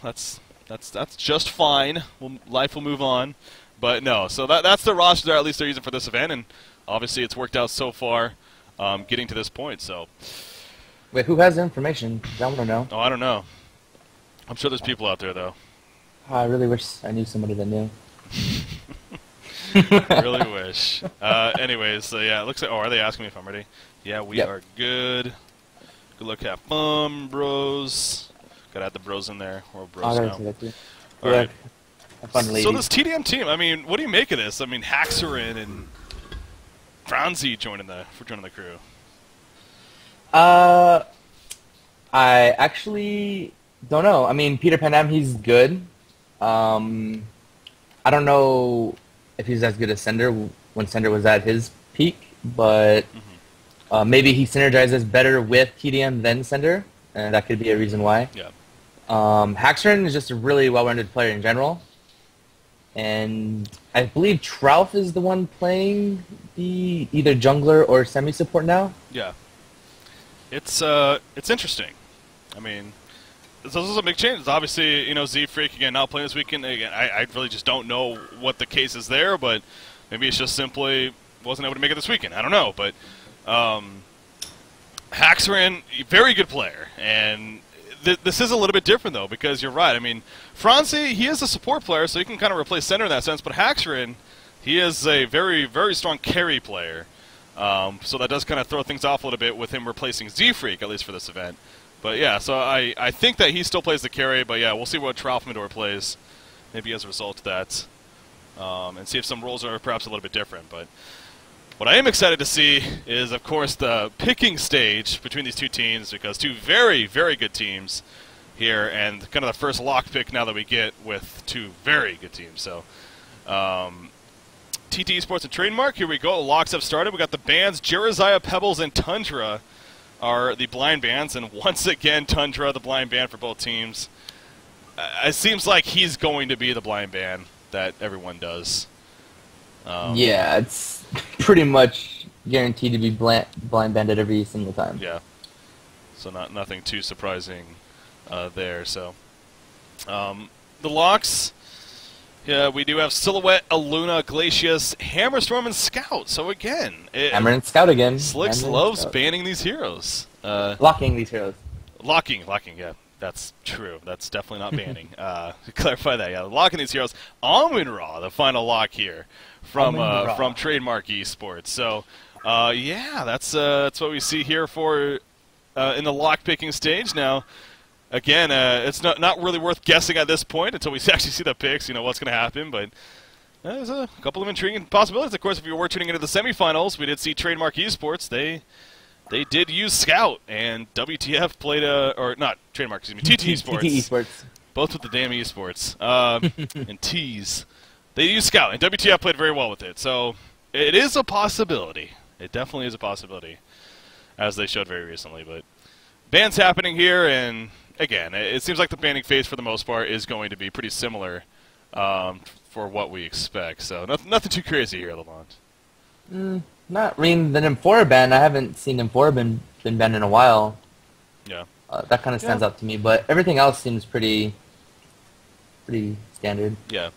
that's just fine. Life will move on. But no, so that's the roster that at least they're using for this event, and obviously it's worked out so far, getting to this point. So, wait, who has the information? I want to know. oh, I don't know. I'm sure there's people out there though. I really wish I knew somebody that knew. I really wish. Anyways, so yeah, it looks like. Oh, are they asking me if I'm ready? Yeah, we are good. Good luck, have fun, bros. Gotta add the bros in there. We're bros now. All right. Have fun, ladies. So this tdM team, I mean, what do you make of this? I mean, Haxerin and Franzi joining the crew. I actually don't know. I mean, Peter Pan, he's good. I don't know if he's as good as Sender when Sender was at his peak, but maybe he synergizes better with tdM than Sender, and that could be a reason why. Yeah. Haxerin is just a really well-rounded player in general, and I believe Trouf is the one playing the either jungler or semi-support now. Yeah. It's interesting. I mean, those are some big changes. Obviously, you know, Z-Freak, again, not playing this weekend. Again, I really just don't know what the case is there, but maybe it's just simply wasn't able to make it this weekend. I don't know, but Haxerin, very good player, and this is a little bit different, though, because you're right. I mean, Franzi, he is a support player, so he can kind of replace Center in that sense, but Haxerin, he is a very, very strong carry player, so that does kind of throw things off a little bit with him replacing Z-Freak, at least for this event. But yeah, so I think that he still plays the carry, but yeah, we'll see what Troufmador plays, maybe as a result of that, and see if some roles are perhaps a little bit different. But what I am excited to see is, of course, the picking stage between these two teams, because two very, very good teams here, and kind of the first lock pick now that we get with two very good teams. So, TT Esports and Trademark, here we go. Locks have started. We got the bands Jeraziah, Pebbles, and Tundra are the blind bands, and once again, Tundra, the blind band for both teams. It seems like he's going to be the blind band that everyone does. Yeah, it's pretty much guaranteed to be blind banded every single time. Yeah, so nothing too surprising there. So the locks, yeah, we do have Silhouette, Aluna, Glacius, Hammerstorm, and Scout. So again, Hammer and Scout again. Slicks loves banning these heroes. Locking these heroes. Locking, yeah. That's true. That's definitely not banning. To clarify that, yeah. Locking these heroes. Amun-Ra, the final lock here from Trademark Esports. So, yeah, that's what we see here for in the lock picking stage. Now, again, it's not really worth guessing at this point until we actually see the picks. You know what's going to happen, but there's a couple of intriguing possibilities. Of course, if you were tuning into the semifinals, we did see Trademark Esports. They did use Scout, and WTF played or not Trademark, excuse me, TT Esports. TT Esports. Both with the damn esports. And TteS. They used Scout, and WTF played very well with it. So it is a possibility. It definitely is a possibility, as they showed very recently. But bans happening here, and again, it seems like the banning phase for the most part is going to be pretty similar for what we expect. So nothing too crazy here, Lamont. Not, I mean, the Nymphora ban, I haven't seen Nymphora been banned in a while. Yeah. That kind of stands out to me, but everything else seems pretty standard. Yeah.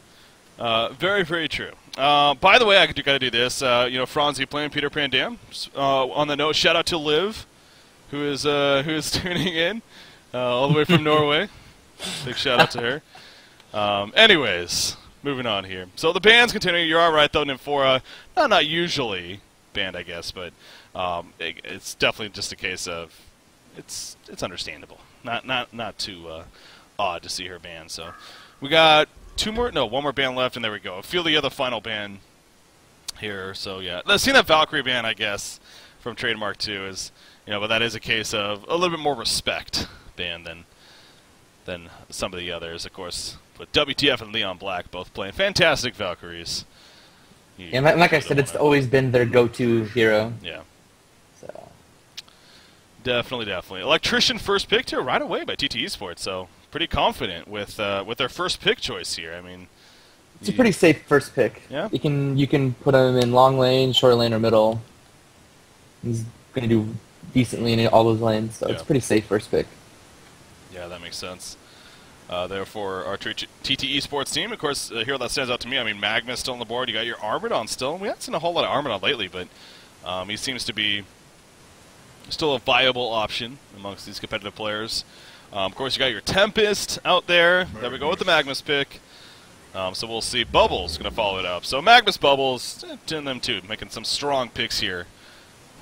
Very, very true. By the way, I got to do this. You know, Franzi playing Peter Pan Dam. On the note, shout out to Liv, who is tuning in all the way from Norway. Big shout out to her. Anyways, moving on here. So the bans continue. You're all right though, Nymphora. Not usually banned, I guess, but it's definitely just a case of it's understandable. Not too odd to see her banned. So we got one more ban left, and there we go. I feel the other final ban here. So yeah, let's see that Valkyrie ban, I guess, from Trademark 2 is, you know, but that is a case of a little bit more respect ban than some of the others, of course. But WTF and Leon Black both playing fantastic Valkyries. Yeah, like I said, it's always been their go-to hero. Yeah. So. Definitely. Electrician first pick here right away by TT Esports, so pretty confident with their first pick choice here. I mean, it's a pretty safe first pick. Yeah. You can put him in long lane, short lane, or middle. He's going to do decently in all those lanes, so it's a pretty safe first pick. Yeah, that makes sense. Therefore, our TTE sports team. Of course, here that stands out to me. I mean, Magma's still on the board. You got your Armadon still. We haven't seen a whole lot of Armadon lately, but he seems to be still a viable option amongst these competitive players. Of course, you got your Tempest out there. There we go with the Magmus pick. So we'll see. Bubbles going to follow it up. So Magmus, Bubbles, doing them too, making some strong picks here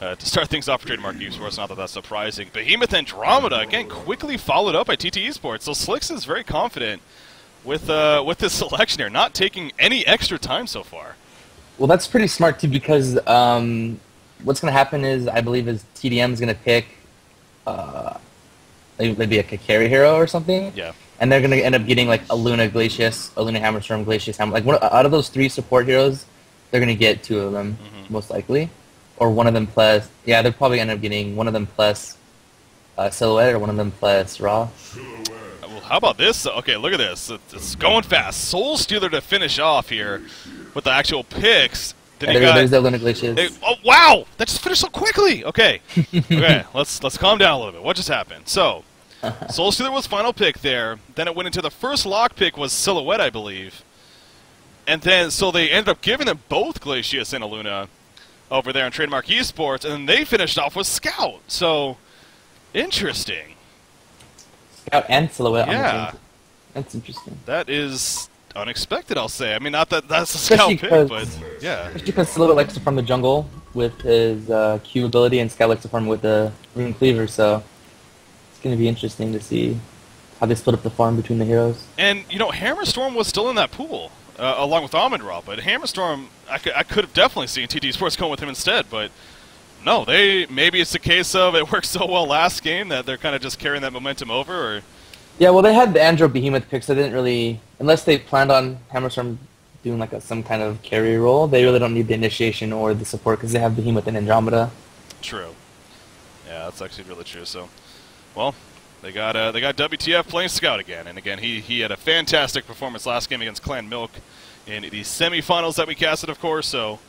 to start things off for Trademark Esports. Not that that's surprising. Behemoth Andromeda, again, quickly followed up by TTE Sports. So Slicks is very confident with this selection here, not taking any extra time so far. Well, that's pretty smart too, because what's going to happen is, I believe, is tdM is going to pick maybe a carry hero or something. Yeah. And they're going to end up getting like a Luna Glacius, a Luna Hammerstorm, Glacius Hammer. Like out of those 3 support heroes, they're going to get 2 of them, most likely. Or one of them plus... Yeah, they'll probably end up getting one of them plus Silhouette or one of them plus Raw. Well, how about this? Okay, look at this. It's going fast. Soul Stealer to finish off here with the actual picks. Then there's the Luna Glacius. Oh, wow! That just finished so quickly! Okay. Okay, let's calm down a little bit. What just happened? So... Soul Stealer was final pick there. Then it went into the first lock pick was Silhouette, I believe. And then, so they ended up giving them both Glacius and a Luna over there on Trademark Esports, and then they finished off with Scout. So, interesting. Scout and Silhouette. Yeah. That's interesting. That is unexpected, I'll say. I mean, not that that's a Scout pick, but yeah. Especially because Silhouette likes to farm the jungle with his Q ability, and Scout likes to farm with the Rune Cleaver, so... going to be interesting to see how they split up the farm between the heroes. And, you know, Hammerstorm was still in that pool, along with Amon-Ra, but Hammerstorm, I could have definitely seen TT Sports going with him instead, but no, maybe it's a case of it worked so well last game that they're kind of just carrying that momentum over, or... Yeah, well, they had the Andro Behemoth pick, so they didn't really, unless they planned on Hammerstorm doing like some kind of carry role, they really don't need the initiation or the support because they have Behemoth and Andromeda. True. Yeah, that's actually really true, so... Well, they got WTF playing Scout again, and again he had a fantastic performance last game against Clan Milk in the semifinals that we casted, of course. So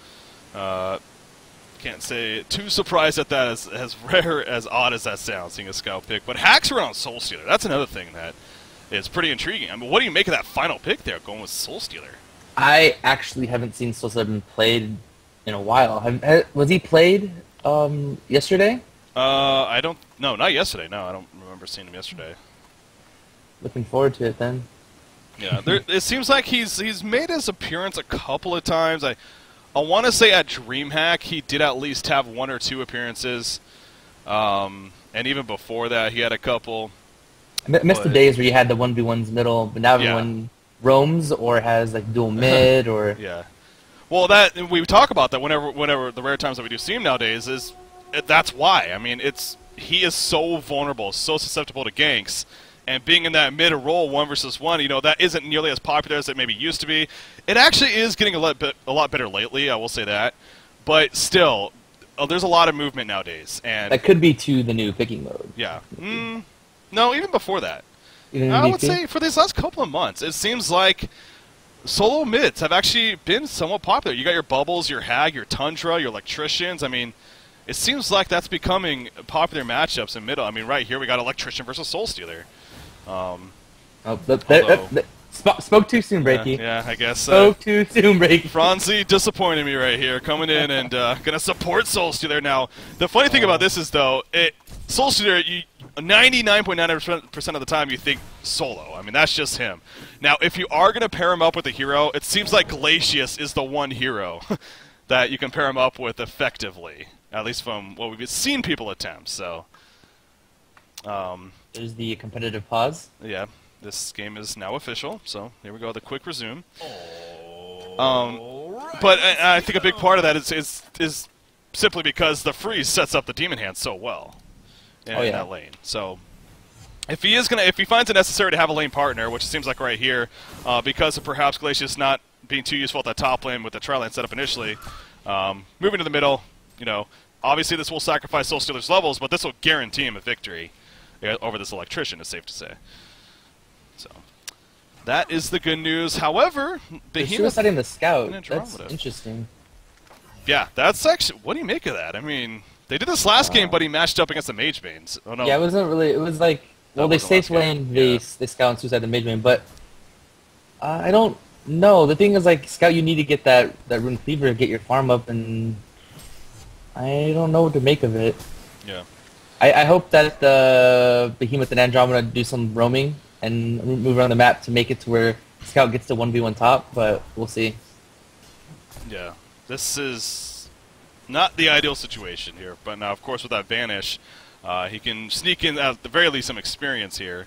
can't say too surprised at that, as rare as odd as that sounds, seeing a Scout pick. But hacks around Soul Stealer, that's another thing that is pretty intriguing. I mean, what do you make of that final pick there, going with Soul Stealer? I actually haven't seen Soul Stealer played in a while. Was he played yesterday? I don't... No, not yesterday. No, I don't remember seeing him yesterday. Looking forward to it then. Yeah, it seems like he's made his appearance a couple of times. I want to say at DreamHack he did at least have 1 or 2 appearances. And even before that he had a couple. I missed the days where you had the 1v1s middle, but now everyone roams or has like dual mid or... Yeah. Well, that we talk about that whenever the rare times that we do see him nowadays is... That's why. I mean, he is so vulnerable, so susceptible to ganks, and being in that mid role 1 versus 1, you know, that isn't nearly as popular as it maybe used to be. It actually is getting a lot better lately, I will say that, but still, there's a lot of movement nowadays, and that could be to the new picking mode. Yeah. No, even before that. I would say for these last couple of months, it seems like solo mids have actually been somewhat popular. You got your Bubbles, your Hag, your Tundra, your Electricians. I mean, it seems like that's becoming popular matchups in middle. I mean, right here we got Electrician versus Soul Stealer. Spoke too soon, Breaky. Yeah, I guess. Spoke too soon, Breaky. Franzi disappointing me right here, coming in and gonna support Soul Stealer. Now, the funny thing about this is though, Soul Stealer, 99.9% of the time you think solo. I mean, that's just him. Now, if you are gonna pair him up with a hero, it seems like Glacius is the one hero that you can pair him up with effectively. At least from what we've seen people attempt, so... There's the competitive pause. Yeah, this game is now official, so here we go, the quick resume. But I think a big part of that is simply because the freeze sets up the Demon Hand so well in that lane. So if he finds it necessary to have a lane partner, which it seems like right here, because of perhaps Glacius not being too useful at that top lane with the tri-lane setup initially, moving to the middle, you know, obviously this will sacrifice Soul Stealer's levels, but this will guarantee him a victory over this Electrician, it's safe to say. So, that is the good news. However, Behemoth suiciding the Scout. That's interesting. Yeah, that's actually... What do you make of that? I mean, they did this last game, but he matched up against the Mage Banes. Oh, no. Yeah, it wasn't really... It was like... Well, they safe lane they scout and suicide the mid lane, but I don't know. The thing is, like, scout, you need to get that rune cleaver to get your farm up, and I don't know what to make of it. Yeah. I hope that the Behemoth and Andromeda do some roaming and move around the map to make it to where scout gets the 1v1 top, but we'll see. Yeah. This is not the ideal situation here, but now, of course, with that Vanish, he can sneak in, at the very least, some experience here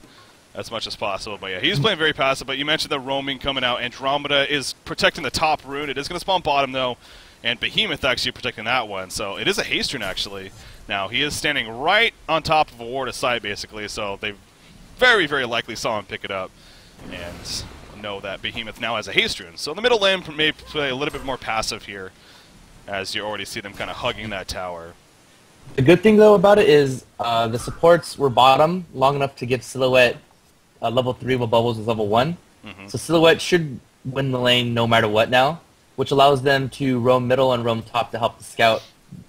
as much as possible. But yeah, he's playing very passive, but you mentioned the roaming coming out. Andromeda is protecting the top rune. It is going to spawn bottom, though, and Behemoth actually protecting that one. So it is a haste rune, actually. Now, he is standing right on top of a ward of sight, basically, so they very, very likely saw him pick it up and know that Behemoth now has a haste rune. So the middle lane may play a little bit more passive here, as you already see them kind of hugging that tower. The good thing, though, about it is the supports were bottom long enough to give Silhouette level 3 while Bubbles is level 1. So Silhouette should win the lane no matter what now, which allows them to roam middle and roam top to help the scout.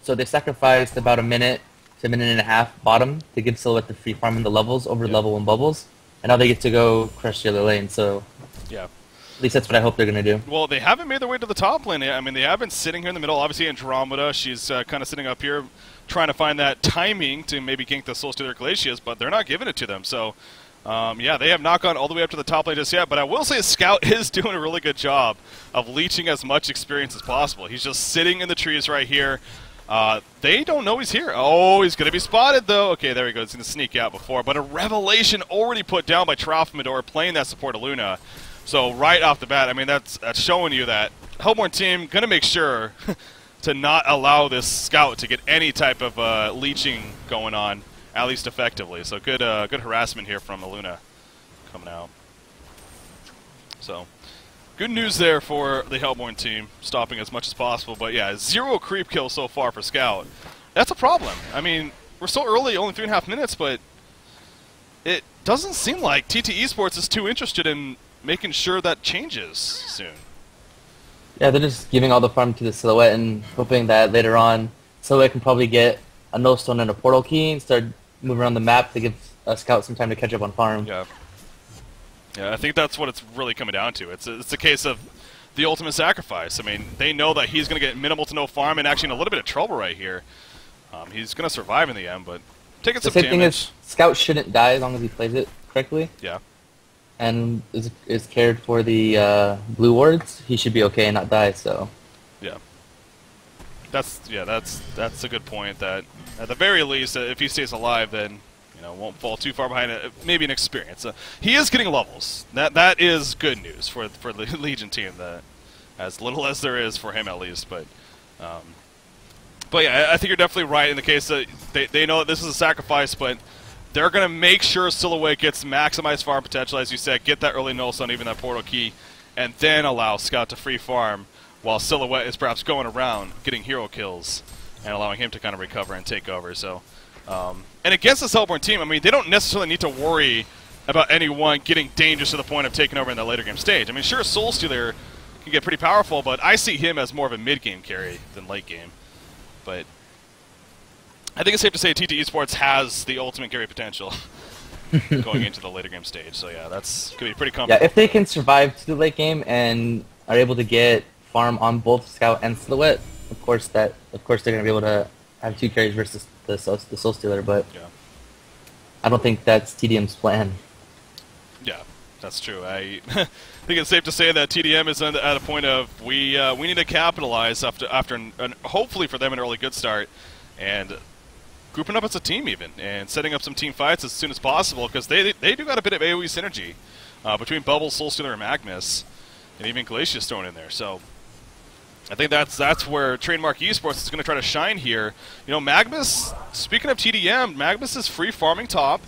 So they sacrificed about a minute to a minute and a half bottom to give Silhouette the free farming the levels over level 1 Bubbles, and now they get to go crush the other lane. So yeah, at least that's what I hope they're going to do. Well, they haven't made their way to the top lane yet. I mean, they have been sitting here in the middle. Obviously, Andromeda, she's kind of sitting up here trying to find that timing to maybe gank the Soul Stealer Glacius, but they're not giving it to them. So, yeah, they have not gone all the way up to the top lane just yet, but I will say Scout is doing a really good job of leeching as much experience as possible. He's just sitting in the trees right here. They don't know he's here. Oh, he's going to be spotted, though. Okay, there he goes. He's going to sneak out before. But a Revelation already put down by Tralfamador playing that support of Luna. So right off the bat, I mean, that's showing you that Hellborn team going to make sure to not allow this Scout to get any type of leeching going on, at least effectively. So good harassment here from Luna coming out. So good news there for the Hellborn team, stopping as much as possible. But yeah, 0 creep kills so far for Scout. That's a problem. I mean, we're so early, only 3.5 minutes, but it doesn't seem like TT Esports is too interested in making sure that changes soon. Yeah, they're just giving all the farm to the Silhouette and hoping that later on Silhouette can probably get a no stone and a portal key and start moving around the map to give a Scout some time to catch up on farm. Yeah. Yeah, I think that's what it's really coming down to. It's a case of the ultimate sacrifice. I mean, they know that he's going to get minimal to no farm and actually in a little bit of trouble right here. He's going to survive in the end, but taking some damage. The same thing is, Scout shouldn't die as long as he plays it correctly. Yeah. And is cared for the blue wards. He should be okay and not die. So. Yeah. That's a good point. That at the very least, if he stays alive, then won't fall too far behind it. Maybe an experience. He is getting levels. That is good news for the Legion team. That as little as there is for him at least, but yeah, I think you're definitely right in the case that they know that this is a sacrifice, but they're going to make sure Silhouette gets maximized farm potential, as you said, get that early null stone, even that portal key, and then allow Scout to free farm while Silhouette is perhaps going around getting hero kills and allowing him to kind of recover and take over. So. And against this Hellborn team, I mean, they don't necessarily need to worry about anyone getting dangerous to the point of taking over in the later game stage. I mean, sure, Soul Stealer can get pretty powerful, but I see him as more of a mid-game carry than late game. But I think it's safe to say TT Esports has the ultimate carry potential going into the later game stage. So yeah, that's going to be pretty comfortable. Yeah, if they can survive to the late game and are able to get farm on both Scout and Silhouette, of course they're going to be able to have 2 carries versus the Soul Stealer, but yeah. I don't think that's tdM's plan. Yeah, that's true. I think it's safe to say that tdM is at a point of we need to capitalize after hopefully for them an early good start and grouping up as a team even and setting up some team fights as soon as possible because they do got a bit of AoE synergy between Bubbles, Soul Stealer, and Magnus, and even Glacius thrown in there. So. I think that's where Trademark Esports is going to try to shine here. Magnus, speaking of tdM, Magnus is free farming top.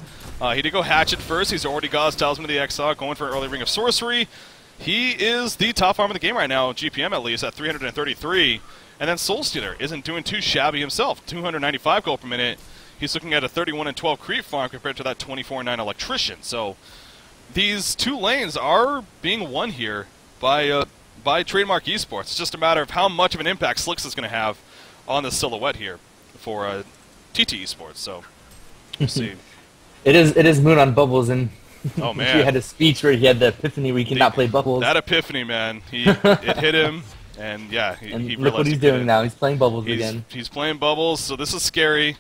He did go Hatchet first. He's already got his Talisman of the Exile, going for an early Ring of Sorcery. He is the top farm in the game right now, GPM at least, at 333. And then Soul Stealer isn't doing too shabby himself, 295 gold per minute. He's looking at a 31 and 12 creep farm compared to that 24 and 9 Electrician. So these 2 lanes are being won here by Trademark Esports. It's just a matter of how much of an impact Slicks is going to have on the Silhouette here for TT Esports. So we'll see. It is Moon on Bubbles, and Oh, he man. had a speech where he had the epiphany where he cannot play Bubbles. That epiphany, man. It hit him, and yeah, And he look realized what he's he couldn't. doing now. He's playing Bubbles again. He's playing Bubbles, so this is scary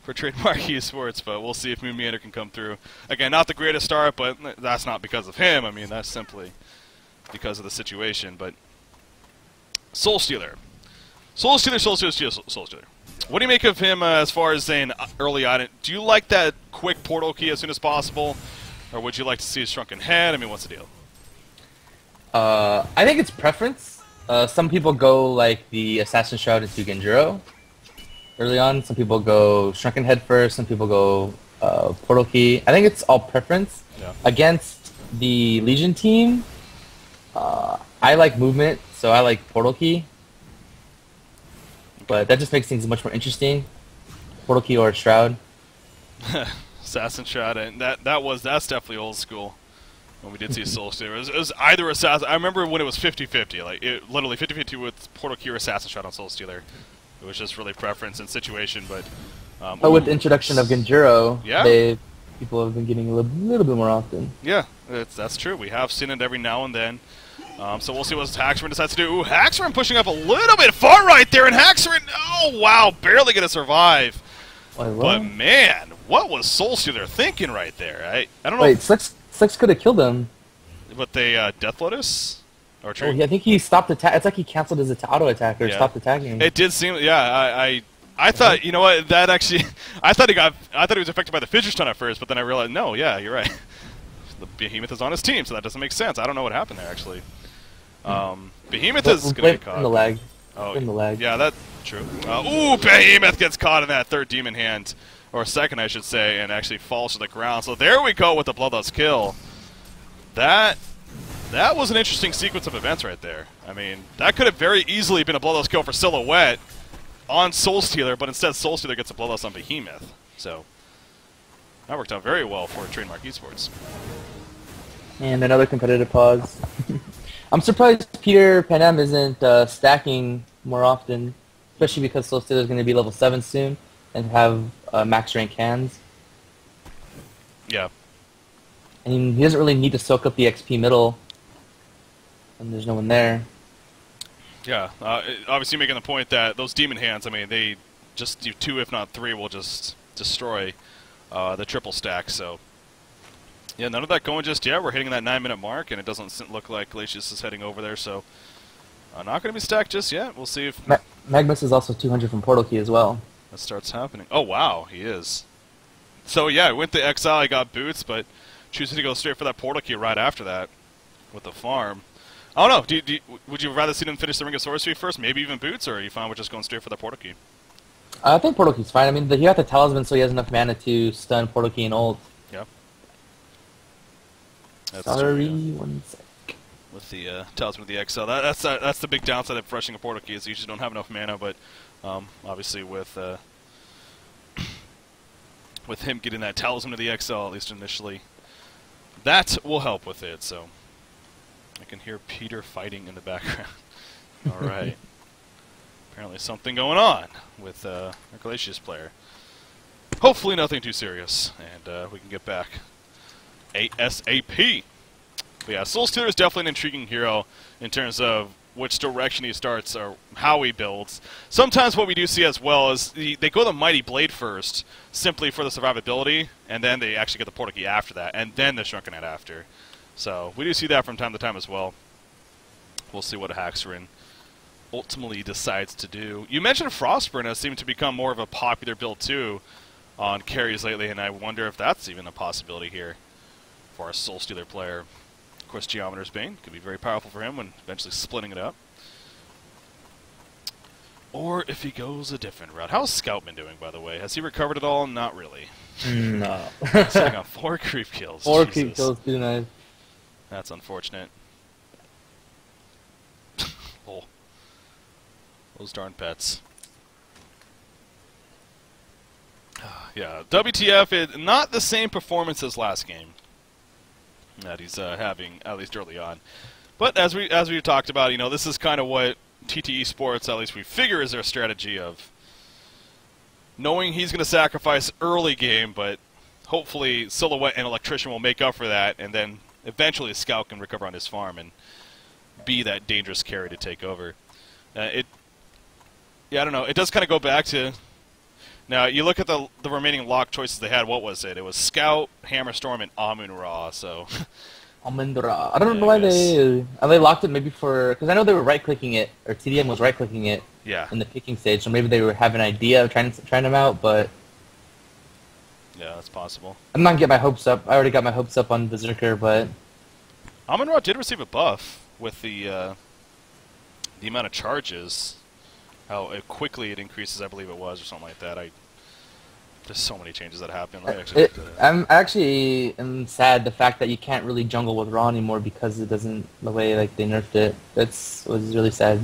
for Trademark Esports, but we'll see if Moon Meander can come through. Again, not the greatest start, but that's not because of him. I mean, that's simply because of the situation. But Soul Stealer. Soul Stealer. What do you make of him as far as saying early on? Do you like that quick portal key as soon as possible, or would you like to see his shrunken head? I mean, what's the deal? I think it's preference. Some people go like the Assassin Shroud into Genjuro early on. Some people go Shrunken Head first. Some people go Portal Key. I think it's all preference. Yeah. Against the Legion team, I like movement, so I like Portal Key. But that just makes things much more interesting. Portal Key or Shroud. Assassin Shroud, and that's definitely old school. When we did see Soul Stealer, it was either Assassin. I remember when it was 50-50, like literally 50-50 with Portal Key or Assassin Shroud on Soul Stealer. It was just really preference and situation, but with the introduction of Genjuro, yeah, people have been getting a little bit more often. Yeah, that's true. We have seen it every now and then. So we'll see what Haxorn decides to do. Ooh, Haxorn pushing up a little bit far right there, and Haxorn, oh wow, barely going to survive. But man, what was Soul Stealer thinking right there? I don't know. Wait, Slicks could have killed him. But they Death Lotus? Or I think he stopped attack. It's like he canceled his auto attack or stopped attacking. It did seem, yeah. I thought, you know what? That actually, I thought he was affected by the Fidget Stone at first, but then I realized, no, yeah, you're right. The Behemoth is on his team, so that doesn't make sense. I don't know what happened there actually. Behemoth is going to get caught. In the lag. Oh, in the lag. Yeah, that's true. Ooh, Behemoth gets caught in that third demon hand, or second, I should say, and actually falls to the ground. So there we go with the Bloodlust kill. That was an interesting sequence of events right there. I mean, that could have very easily been a Bloodlust kill for Silhouette on Soul Stealer, but instead Soul Stealer gets a Bloodlust on Behemoth. So that worked out very well for Trademark Esports. And another competitive pause. I'm surprised Peter Panem isn't stacking more often, especially because Soul Stealer is going to be level 7 soon and have max rank hands. Yeah. I mean, he doesn't really need to soak up the XP middle, and there's no one there. Yeah, obviously making the point that those demon hands, I mean, they just do 2, if not 3, will just destroy the triple stack, so... Yeah, none of that going just yet. We're hitting that 9-minute mark, and it doesn't look like Glacius is heading over there, so... not going to be stacked just yet. We'll see if... Magmus is also 200 from Portal Key as well. That starts happening. Oh, wow, he is. So, yeah, I went to Exile, I got boots, but choosing to go straight for that Portal Key right after that with the farm. I don't know. Would you rather see them finish the Ring of Sorcery first, maybe even boots, or are you fine with just going straight for the Portal Key? I think Portal Key's fine. I mean, he got the Talisman, so he has enough mana to stun Portal Key and ult. Yeah. Sorry, one sec. With the Talisman of the Exile. That's the big downside of rushing a Portal Key, is you usually don't have enough mana, but obviously with him getting that Talisman of the Exile, at least initially, that will help with it, so... I can hear Peter fighting in the background. All right. Apparently something going on with our Glacius player. Hopefully nothing too serious, and we can get back ASAP. But yeah, Soul Stealer is definitely an intriguing hero in terms of which direction he starts or how he builds. Sometimes what we do see as well is they go the Mighty Blade first, simply for the survivability, and then they actually get the Portal Key after that, and then the Shrunken Head after. So we do see that from time to time as well. We'll see what Haxorn ultimately decides to do. You mentioned Frostburn has seemed to become more of a popular build too on carries lately, and I wonder if that's even a possibility here for a Soul Stealer player. Of course, Geometer's Bane could be very powerful for him when eventually splitting it up. Or if he goes a different route. How's Scoutman doing, by the way? Has he recovered at all? Not really. No. Sitting on 4 creep kills. 4 creep kills, too nice. That's unfortunate. Oh. Those darn pets. Yeah, WTF is not the same performance as last game that he's having, at least early on. But as we talked about, you know, this is kind of what TTE Sports, at least we figure, is their strategy of knowing he's going to sacrifice early game, but hopefully Silhouette and Electrician will make up for that, and then eventually Scout can recover on his farm and be that dangerous carry to take over. I don't know. It does kind of go back to... Now, you look at the remaining lock choices they had, what was it? It was Scout, Hammerstorm, and Amun-Ra, so... Amun-Ra. I don't know why they locked it maybe for... Because I know they were right-clicking it, or tdM was right-clicking it in the picking stage, so maybe they were having an idea of trying them out, but... Yeah, that's possible. I'm not getting my hopes up. I already got my hopes up on Berserker, but... Amun-Ra did receive a buff with the amount of charges. How quickly it increases, I believe it was, or something like that. There's so many changes that happen. I'm actually sad the fact that you can't really jungle with Ra anymore because it doesn't, the way like they nerfed it. Was really sad.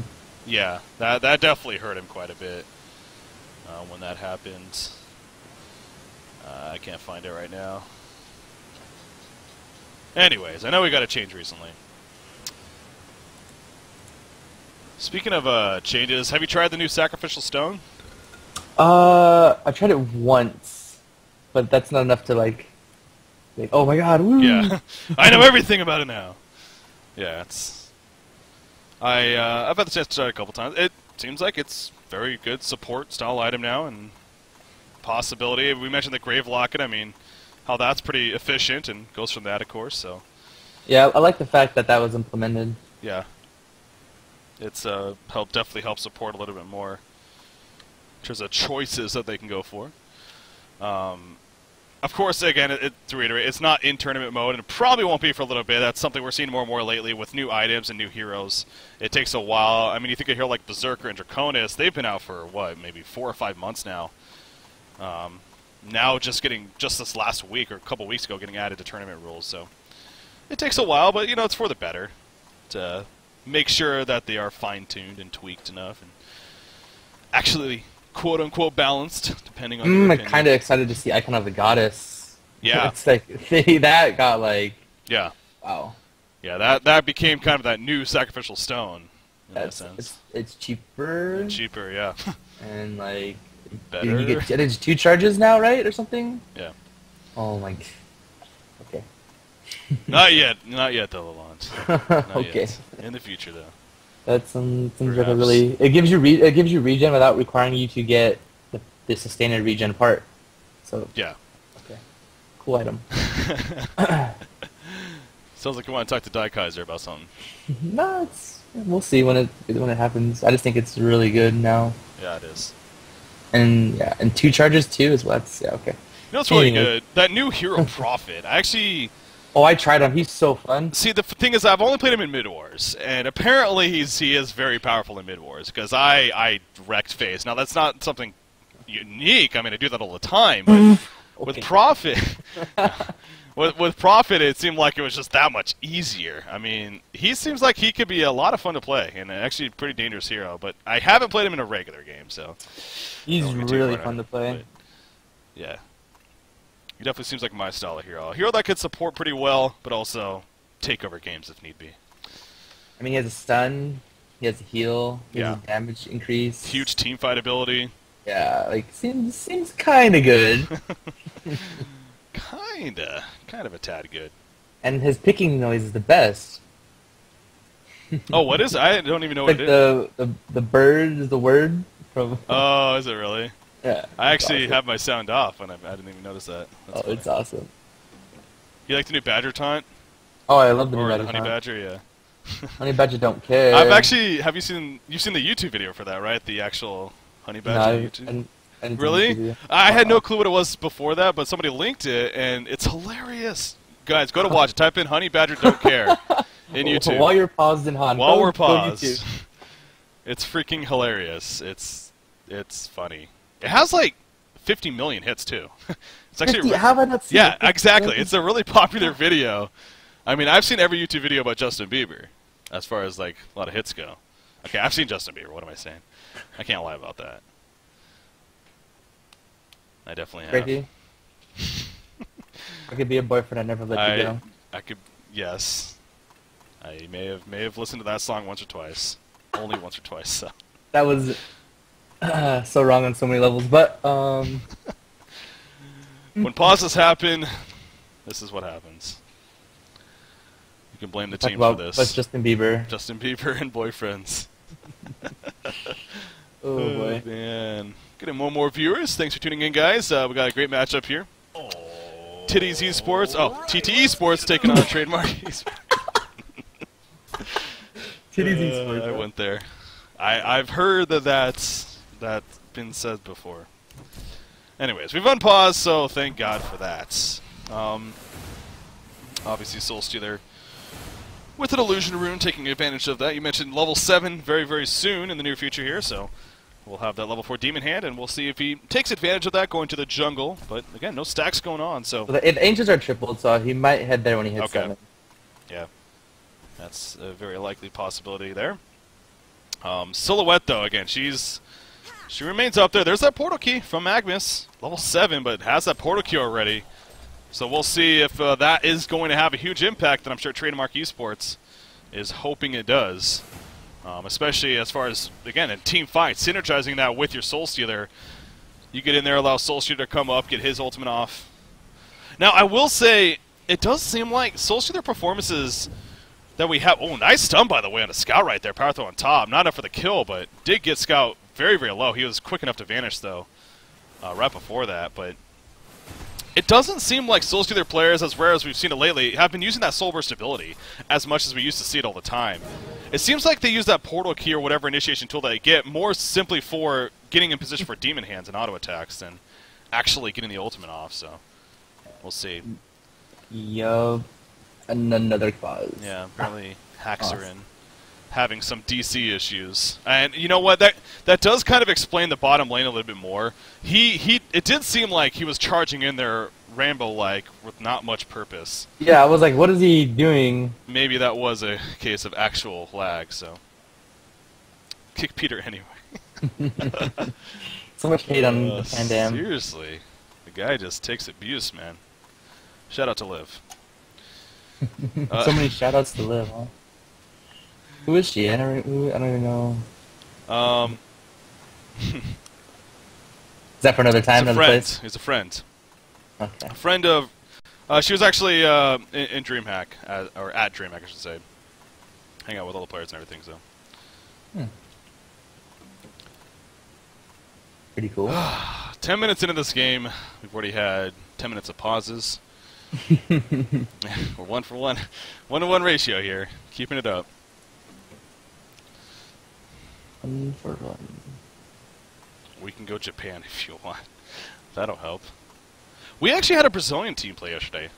Yeah, that definitely hurt him quite a bit when that happened. I can't find it right now. Anyways, I know we got a change recently. Speaking of changes, have you tried the new Sacrificial Stone? I tried it once, but that's not enough to like oh my god, woo! Yeah, I know everything about it now. Yeah, I've had the chance to try it a couple times. It seems like it's very good support style item now, and possibility. We mentioned the Grave Locket. I mean, how that's pretty efficient and goes from that, of course. So. Yeah, I like the fact that was implemented. Yeah. It's definitely help support a little bit more in terms of choices that they can go for. Of course, again, to reiterate, it's not in tournament mode, and it probably won't be for a little bit. That's something we're seeing more and more lately with new items and new heroes. It takes a while. I mean, you think of a hero like Berserker and Draconis, they've been out for, what, maybe 4 or 5 months now. Now just this last week or a couple weeks ago getting added to tournament rules, so it takes a while, but, you know, it's for the better to make sure that they are fine-tuned and tweaked enough and actually quote-unquote balanced, depending on your opinion. I'm kind of excited to see Icon of the Goddess. Yeah. It's like, that got like... Yeah. Wow. Yeah, that became kind of that new Sacrificial Stone, in that sense. It's cheaper. And cheaper, yeah. And like... Better. You get 2 charges now, right? Or something? Yeah. Oh my... Okay. Not yet, though, Lalonde. Not okay. yet. In the future, though. That's seems like a really. It gives you regen without requiring you to get the sustained regen part. So. Yeah. Okay. Cool item. Sounds like you want to talk to Die Kaiser about something. No, we'll see when it happens. I just think it's really good now. Yeah, it is. And yeah, and 2 charges too is what's okay. You know what's really good? That new hero Prophet. I actually. Oh, I tried him. He's so fun. See, the thing is, I've only played him in Mid-Wars, and apparently he is very powerful in Mid-Wars, because I wrecked phase. Now, that's not something unique. I mean, I do that all the time, but with Prophet... with Prophet, it seemed like it was just that much easier. I mean, he seems like he could be a lot of fun to play, and actually a pretty dangerous hero, but I haven't played him in a regular game, so... He's really fun to play. But, yeah. He definitely seems like my style of hero. A hero that could support pretty well, but also take over games if need be. I mean, he has a stun, he has a heal, he has a damage increase. Huge teamfight ability. Yeah, like, seems kinda good. Kind of a tad good. And his picking noise is the best. Oh, what is it? I don't even know what it is. The bird is the word from... Oh, is it really? Yeah. I actually have my sound off, and I didn't even notice that. That's funny. It's awesome. You like the new Badger taunt? Oh, I love the new Badger Badger taunt. Honey taunt. Badger, yeah. Honey Badger don't care. You've seen the YouTube video for that, right? The actual Honey Badger YouTube? I didn't really? I had no clue what it was before that, but somebody linked it, and it's hilarious. Guys, go to watch it. Type in Honey Badger don't care in YouTube. While you're paused in Han. While we're paused. It's freaking hilarious. It's funny. It has like 50 million hits too. It's actually 50? How have I not seen it? Exactly. It's a really popular video. I mean, I've seen every YouTube video about Justin Bieber, as far as like a lot of hits go. Okay, I've seen Justin Bieber. What am I saying? I can't lie about that. I definitely have. Ricky? I could be a boyfriend. I never let you go. I could. Yes. I may have listened to that song once or twice. Only once or twice. So. That was so wrong on so many levels, but When pauses happen, this is what happens. You can blame the team for this. But Justin Bieber. Justin Bieber and boyfriends. Oh boy. Man. Getting more viewers. Thanks for tuning in, guys. We got a great matchup here. TteS Esports. Oh, TTE Sports taking on Trademark Esports. TteS Esports. I went there. I've heard that's been said before. Anyways, we've unpaused, so thank God for that. Obviously, Soulstealer with an Illusion Rune taking advantage of that. You mentioned level 7 very, very soon in the near future here, so we'll have that level 4 Demon Hand, and we'll see if he takes advantage of that going to the jungle. But again, no stacks going on, so... Well, the Ancients are tripled, so he might head there when he hits 7. Yeah. That's a very likely possibility there. Silhouette, though, again, she remains up there. There's that portal key from Magnus, level 7, but has that portal key already. So we'll see if that is going to have a huge impact, and I'm sure Trademark Esports is hoping it does. Especially as far as, again, in team fight, synergizing that with your Soulstealer. You get in there, allow Soulstealer to come up, get his ultimate off. Now, I will say, it does seem like Soulstealer performances that we have... Oh, nice stun, by the way, on a Scout right there. Power throw on top. Not enough for the kill, but did get Scout very, very low. He was quick enough to vanish, though, right before that. But it doesn't seem like Soulstealer players, as rare as we've seen it lately, have been using that Soul Burst ability as much as we used to see it all the time. It seems like they use that portal key or whatever initiation tool that they get more simply for getting in position for Demon Hands and auto attacks than actually getting the ultimate off, so we'll see. Yup. And another cause. Yeah, apparently hacks are in. Having some DC issues. And you know what? That does kind of explain the bottom lane a little bit more. It did seem like he was charging in there Rambo-like with not much purpose. Yeah, I was like, what is he doing? Maybe that was a case of actual lag, so... Kick Peter anyway. So much hate on the TdeM. Seriously. The guy just takes abuse, man. Shout out to Liv. So many shoutouts to Liv, huh? Who is she? I don't even know. Is that for another time, another place? He's a friend. Okay. A friend of... she was actually in DreamHack, or at DreamHack, I should say. Hang out with all the players and everything, so... Pretty cool. 10 minutes into this game, we've already had 10 minutes of pauses. We're 1 for 1. 1-to-1 ratio here. Keeping it up. 1 for 1. We can go Japan if you want. That'll help. We actually had a Brazilian team play yesterday.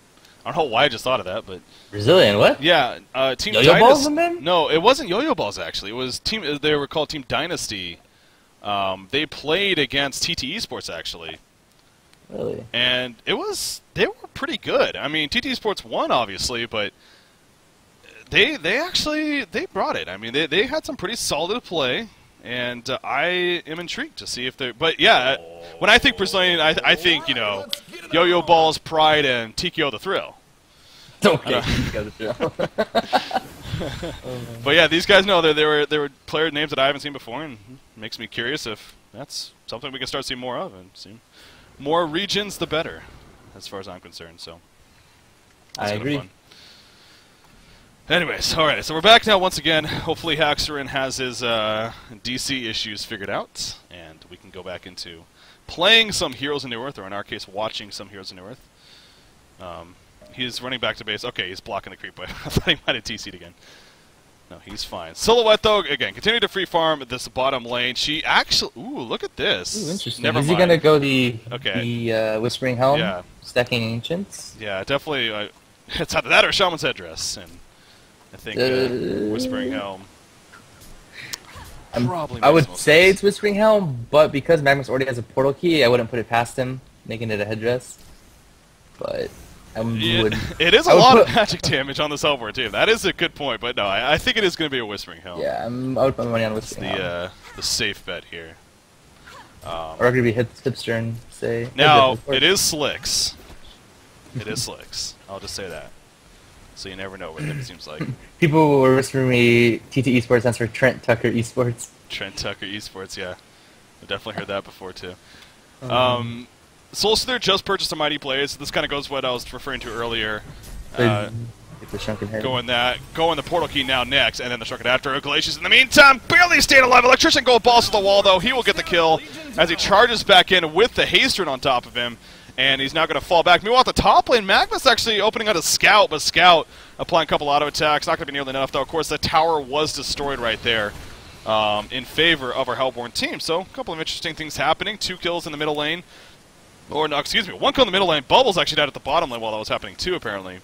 I don't know why I just thought of that, but... Brazilian, what? Yeah, Team Yo-Yo Balls in them? No, it wasn't Yo-Yo Balls, actually. It was Team... They were called Team Dynasty. They played against TteS Esports, actually. Really? And it was... They were pretty good. I mean, TteS Esports won, obviously, but... They actually... They brought it. I mean, they had some pretty solid play. And I am intrigued to see if they're... But yeah, when I think Brazilian, I think, you know, Yo-Yo Balls, Pride, and TKO the Thrill. Okay, TKO the Thrill. But yeah, these guys know they were player names that I haven't seen before, and it makes me curious if that's something we can start seeing more of. And see more regions, the better, as far as I'm concerned. So I agree. Fun. Anyways, alright, so we're back now once again. Hopefully Haxerin has his DC issues figured out, and we can go back into playing some Heroes of New Earth, or in our case, watching some Heroes of New Earth. He's running back to base. Okay, he's blocking the creep wave. I thought he might have TC'd again. No, he's fine. Silhouette, though, again, continue to free farm this bottom lane. She actually... Ooh, look at this. Ooh, interesting. Never Is mind. he going to go the Whispering Helm? Yeah. Stacking Ancients? Yeah, definitely. It's either that or Shaman's Headdress, and... I think Whispering Helm probably I would makes say sense. it's Whispering Helm, but because Magnus already has a portal key, I wouldn't put it past him, making it a headdress. But I would... It is a lot of magic damage on the Hellboard, too. That is a good point, but no, I think it is going to be a Whispering Helm. Yeah, I would put my money on Whispering Helm. The safe bet here. Or it could be Hipstern, say. Now, it is Slicks. It is Slicks. I'll just say that. So you never know with him, it seems like. People were whispering me TT Esports stands for Trent Tucker Esports. Trent Tucker Esports, yeah. I've definitely heard that before, too. Soulstealer just purchased a Mighty Blade, so this kind of goes what I was referring to earlier. The shrunken head. Going the Portal Key now next, and then the Shrunken Head after Glacius. In the meantime, barely stayed alive. Electrician Gold balls to the wall, though. He will get the kill as he charges back in with the Haste Rune on top of him, and he's now going to fall back. Meanwhile, at the top lane, Magma's actually opening out a Scout, but Scout applying a couple auto attacks. Not going to be nearly enough, though. Of course, the tower was destroyed right there in favor of our Hellborn team. So, a couple of interesting things happening. 2 kills in the middle lane. Or, no, excuse me, 1 kill in the middle lane. Bubbles actually died at the bottom lane while that was happening, too, apparently.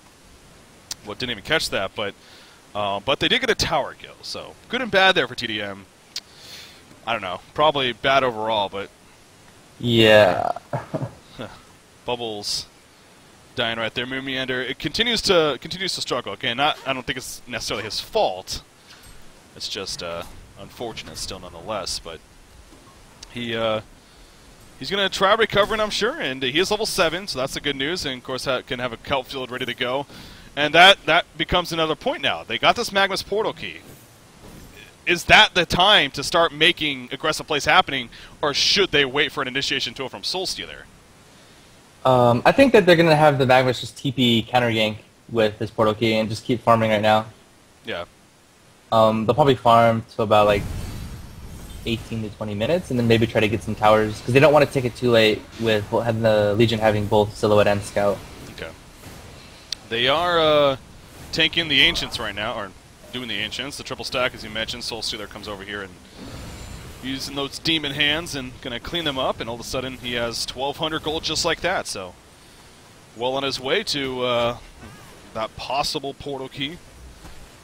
Well, didn't even catch that, but they did get a tower kill, so good and bad there for TDM. I don't know, probably bad overall, but yeah. Bubbles dying right there. Moonmeander, it continues to struggle. Okay, I don't think it's necessarily his fault. It's just unfortunate still, nonetheless. But he's gonna try recovering, I'm sure, and he is level 7, so that's the good news. And of course, can have a kelp field ready to go. And that becomes another point now. They got this Magma's Portal Key. Is that the time to start making aggressive plays happening, or should they wait for an initiation tool from Soulstealer? I think that they're going to have the Magmas just TP counter gank with this Portal Key and just keep farming right now. Yeah. They'll probably farm to about like 18 to 20 minutes, and then maybe try to get some towers, because they don't want to take it too late with having the Legion having both Silhouette and Scout. Okay. They are tanking the Ancients right now, or doing the Ancients. The triple stack, as you mentioned. Soulstealer comes over here and using those demon hands and gonna clean them up, and all of a sudden he has 1,200 gold just like that. So, well on his way to that possible Portal Key.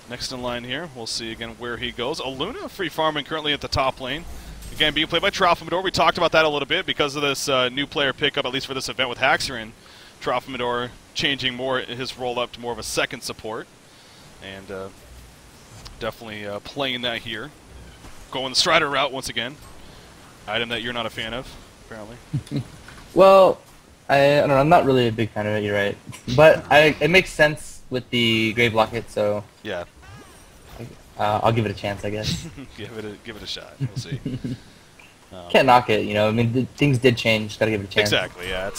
Next in line here, we'll see again where he goes. Aluna free farming currently at the top lane. Again, being played by Trophimidor. We talked about that a little bit because of this new player pickup, at least for this event with Haxerin. Trophimidor changing more his role up to more of a second support, and definitely playing that here. Going the Strider route once again. Item that you're not a fan of, apparently. Well, I don't know. I'm not really a big fan of it. You're right, but it makes sense with the Grave Locket, so yeah. I'll give it a chance, I guess. give it a shot. We'll see. Can't knock it, you know. I mean, things did change. Got to give it a chance. Exactly. Yeah.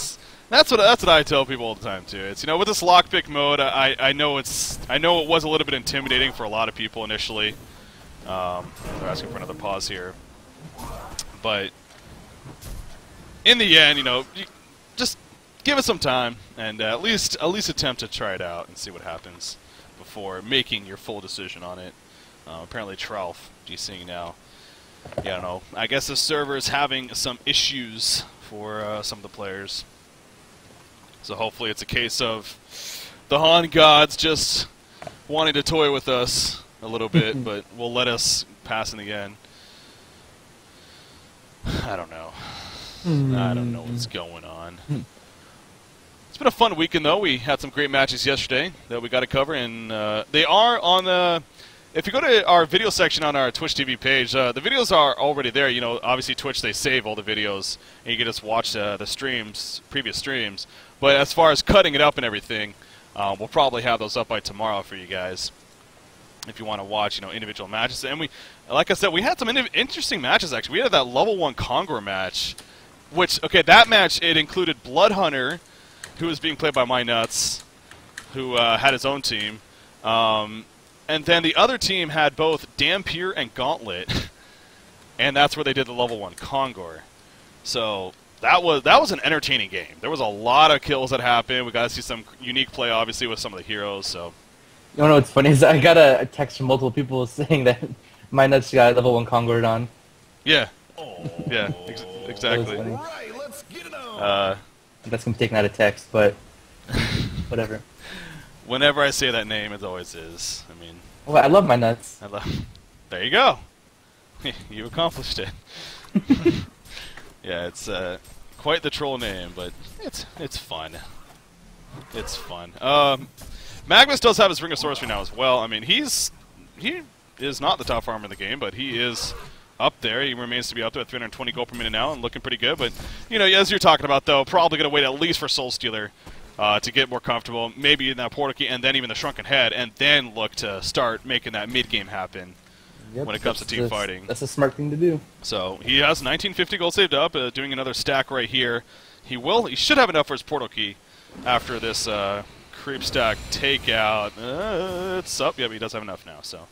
That's what I tell people all the time too. It's, you know, with this lockpick mode, I know it was a little bit intimidating for a lot of people initially. They're asking for another pause here, but in the end, you know, you just give it some time and at least attempt to try it out and see what happens before making your full decision on it. Apparently, Tralf DCing now. Yeah, I don't know. I guess the server is having some issues for some of the players. So hopefully it's a case of the Han gods just wanting to toy with us a little bit, but will let us pass in the end. I don't know. I don't know what's going on. It's been a fun weekend, though. We had some great matches yesterday that we got to cover, and they are on the... If you go to our video section on our Twitch TV page, the videos are already there. You know, obviously Twitch, they save all the videos, and you can just watch the streams, previous streams. But as far as cutting it up and everything, we'll probably have those up by tomorrow for you guys, if you want to watch, you know, individual matches. And we, like I said, we had some interesting matches, actually. We had that level 1 Conqueror match, which, okay, that match, it included Bloodhunter, who was being played by My Nuts, who had his own team. And then the other team had both Dampier and Gauntlet, and that's where they did the level 1 Kongor. So that was an entertaining game. There was a lot of kills that happened. We got to see some unique play, obviously, with some of the heroes. So, you know what's funny is I got a text from multiple people saying that My Nuts got level 1 Kongor on. Yeah, yeah, exactly. Right, let's get it on. That's gonna be taken out of text, but whatever. Whenever I say that name, it always is. I mean, well, I love My Nuts. There you go. You accomplished it. Yeah, it's quite the troll name, but it's fun. It's fun. Magnus does have his Ring of Sorcery now as well. I mean, he is not the top farmer in the game, but he is up there. He remains to be up there at 320 gold per minute now and looking pretty good. But, you know, as you're talking about, though, probably going to wait at least for Soulstealer to get more comfortable, maybe in that Portal Key, and then even the Shrunken Head, and then look to start making that mid-game happen Yep, when it comes to team fighting. That's a smart thing to do. So he has 1950 gold saved up, doing another stack right here. He should have enough for his portal key after this creep stack takeout. It's up. Yep, he does have enough now. So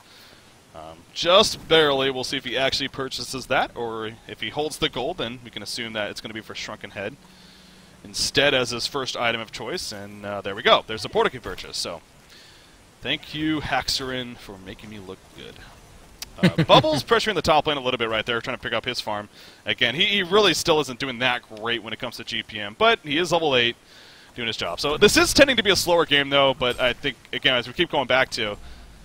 just barely. We'll see if he actually purchases that, or if he holds the gold, then we can assume that it's going to be for Shrunken Head instead as his first item of choice. And there we go. There's the portal key purchase. So thank you, Haxerin, for making me look good. Bubbles pressuring the top lane a little bit right there, trying to pick up his farm. Again, he really still isn't doing that great when it comes to GPM, but he is level 8, doing his job. So this is tending to be a slower game, though, but I think, again, as we keep going back to,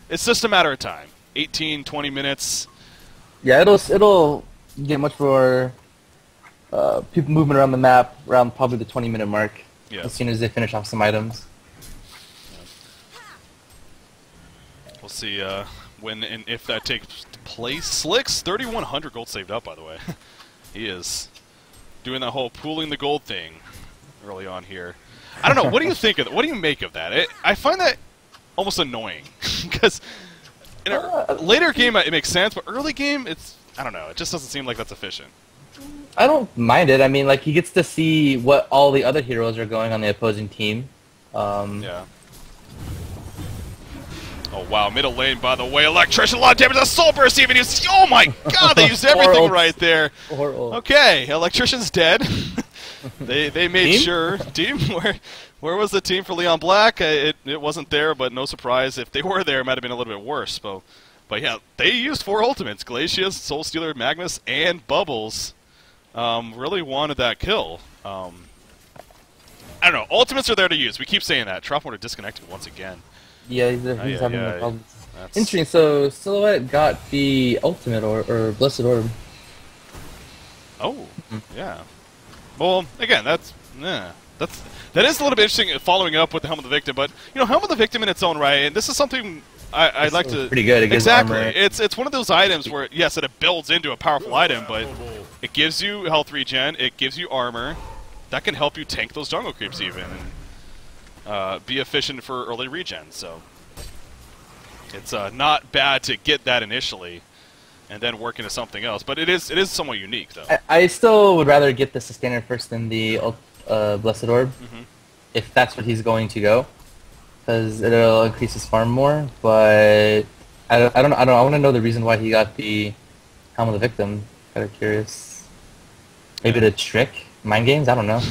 it's just a matter of time. 18, 20 minutes. Yeah, it'll get much more people movement around the map around probably the 20-minute mark, as soon as they finish off some items. We'll see when and if that takes place. Slick's 3,100 gold saved up, by the way. He is doing that whole pooling the gold thing early on here. I don't know. What do you think of that? What do you make of that? I find that almost annoying because in a later game it makes sense, but early game I don't know. It just doesn't seem like that's efficient. I don't mind it. I mean, like, he gets to see what all the other heroes are going on the opposing team. Yeah. Oh, wow. Middle lane, by the way. Electrician, a lot of damage. A Soul Burst even used. Oh, my God. They used everything right there. Okay. Electrician's dead. they made sure. Team, where was the team for Leon Black? It wasn't there, but no surprise. If they were there, it might have been a little bit worse. But yeah, they used 4 ultimates. Glacius, Soul Stealer, Magnus, and Bubbles really wanted that kill. I don't know. Ultimates are there to use. We keep saying that. Trough disconnected once again. Yeah, he's having no problems. Interesting. So Silhouette got the ultimate or Blessed Orb. Oh, yeah. Well, again, that is a little bit interesting. Following up with the Helm of the Victim, but Helm of the Victim in its own right, and this is something I'd like to. Pretty good. It gives exactly. Armor. It's one of those items where yes, it builds into a powerful item, but it gives you health regen. It gives you armor that can help you tank those jungle creeps even. And, be efficient for early regen, so it's not bad to get that initially, and then work into something else. But it is somewhat unique, though. I still would rather get the Sustainer first than the Blessed Orb, if that's what he's going to go, because it'll increase his farm more. But I don't know. I want to know the reason why he got the Helm of the Victim. Kind of curious. Maybe the trick, mind games. I don't know.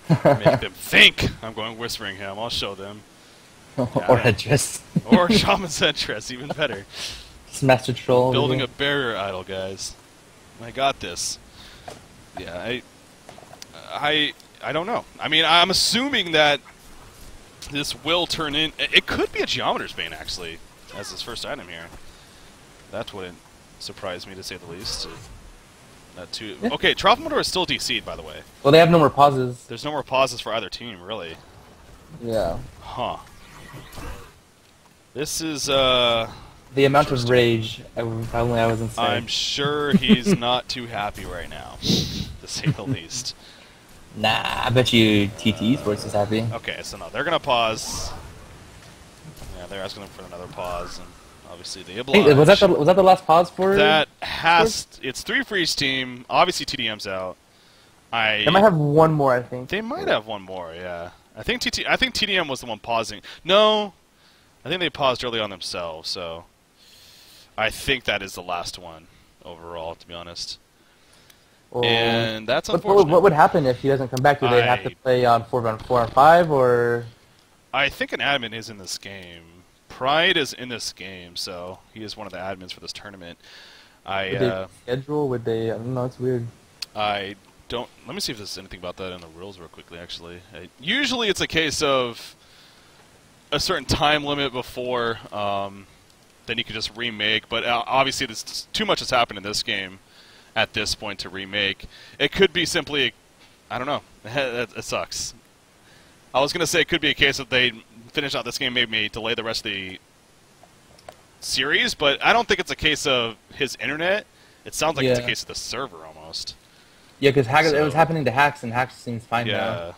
Make them think. I'm going Whispering Him. I'll show them. Or Headress. Or Shaman's Headress, even better. It's Master Troll. Building a barrier idol, guys. I got this. Yeah, I don't know. I mean, I'm assuming that this will turn in. It could be a Geometer's Bane, actually, as his first item here. That wouldn't surprise me, to say the least. Yeah. Okay, Trophmodor is still DC'd, by the way. Well, they have no more pauses. There's no more pauses for either team, really. Yeah. Huh. This is, the amount of rage, I wasn't saying. I'm sure he's not too happy right now, to say the least. Nah, I bet you TteS Sports is happy. Okay, so no, they're going to pause. Yeah, they're asking them for another pause, and obviously they oblige. Hey, was that the last pause for? It's 3 for each team. Obviously TDM's out. They might have one more, I think. They might have one more, yeah. I think TDM was the one pausing. No, I think they paused early on themselves, so I think that is the last one overall, to be honest. Well, and that's unfortunate. What would happen if he doesn't come back? Do they have to play on 4-on-4-on-5, or? I think an admin is in this game. Pride is in this game, so he is one of the admins for this tournament. Would they schedule? Would they? I don't know. It's weird. I don't. Let me see if there's anything about that in the rules real quickly. Actually, usually it's a case of a certain time limit before. Then you can just remake. But obviously, too much has happened in this game at this point to remake. It could be simply, I don't know. It sucks. I was gonna say it could be a case of they finish out this game, maybe delay the rest of the series, but I don't think it's a case of his internet. It sounds like it's a case of the server almost. Yeah, because it was happening to Hacks, and Hacks seems fine now.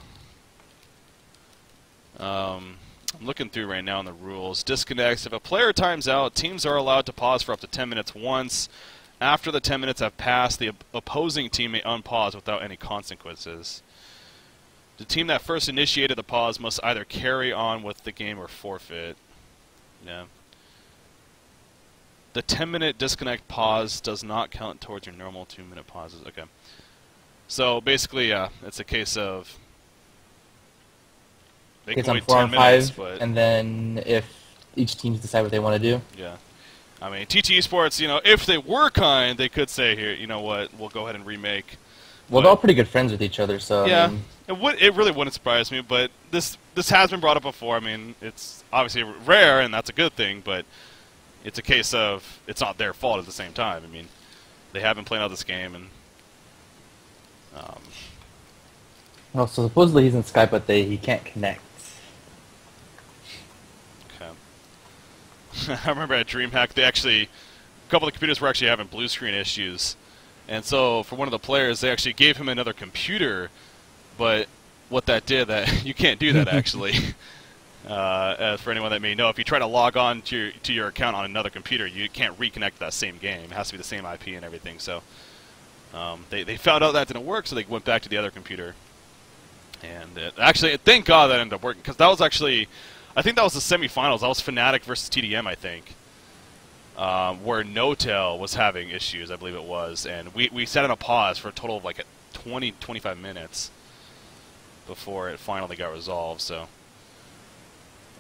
I'm looking through right now in the rules. Disconnects. If a player times out, teams are allowed to pause for up to 10 minutes once. After the 10 minutes have passed, the opposing team may unpause without any consequences. The team that first initiated the pause must either carry on with the game or forfeit. Yeah. The 10-minute disconnect pause does not count towards your normal 2-minute pauses. Okay. So basically, yeah, it's a case of they can wait 10 minutes, but and then if each team decide what they want to do. Yeah. I mean, TteS Sports, you know, if they were kind, they could say, here, you know what, we'll go ahead and remake. Well, they're all pretty good friends with each other, so... Yeah, I mean, it really wouldn't surprise me, but this has been brought up before. I mean, it's obviously rare, and that's a good thing, but it's a case of it's not their fault at the same time. I mean, they have been playing out this game, and... Oh, so supposedly he's in Skype, but he can't connect. Okay. I remember at DreamHack, they actually... A couple of the computers were actually having blue screen issues. And so, for one of the players, they actually gave him another computer, but what that did, that you can't do that, actually. For anyone that may know, if you try to log on to your account on another computer, you can't reconnect to that same game. It has to be the same IP and everything, so... they found out that didn't work, so they went back to the other computer. And actually, thank God that ended up working, because that was actually... I think that was the semifinals. That was Fnatic versus tdM, I think. Where No-Tail was having issues, I believe it was. And we set in a pause for a total of like 20, 25 minutes before it finally got resolved. So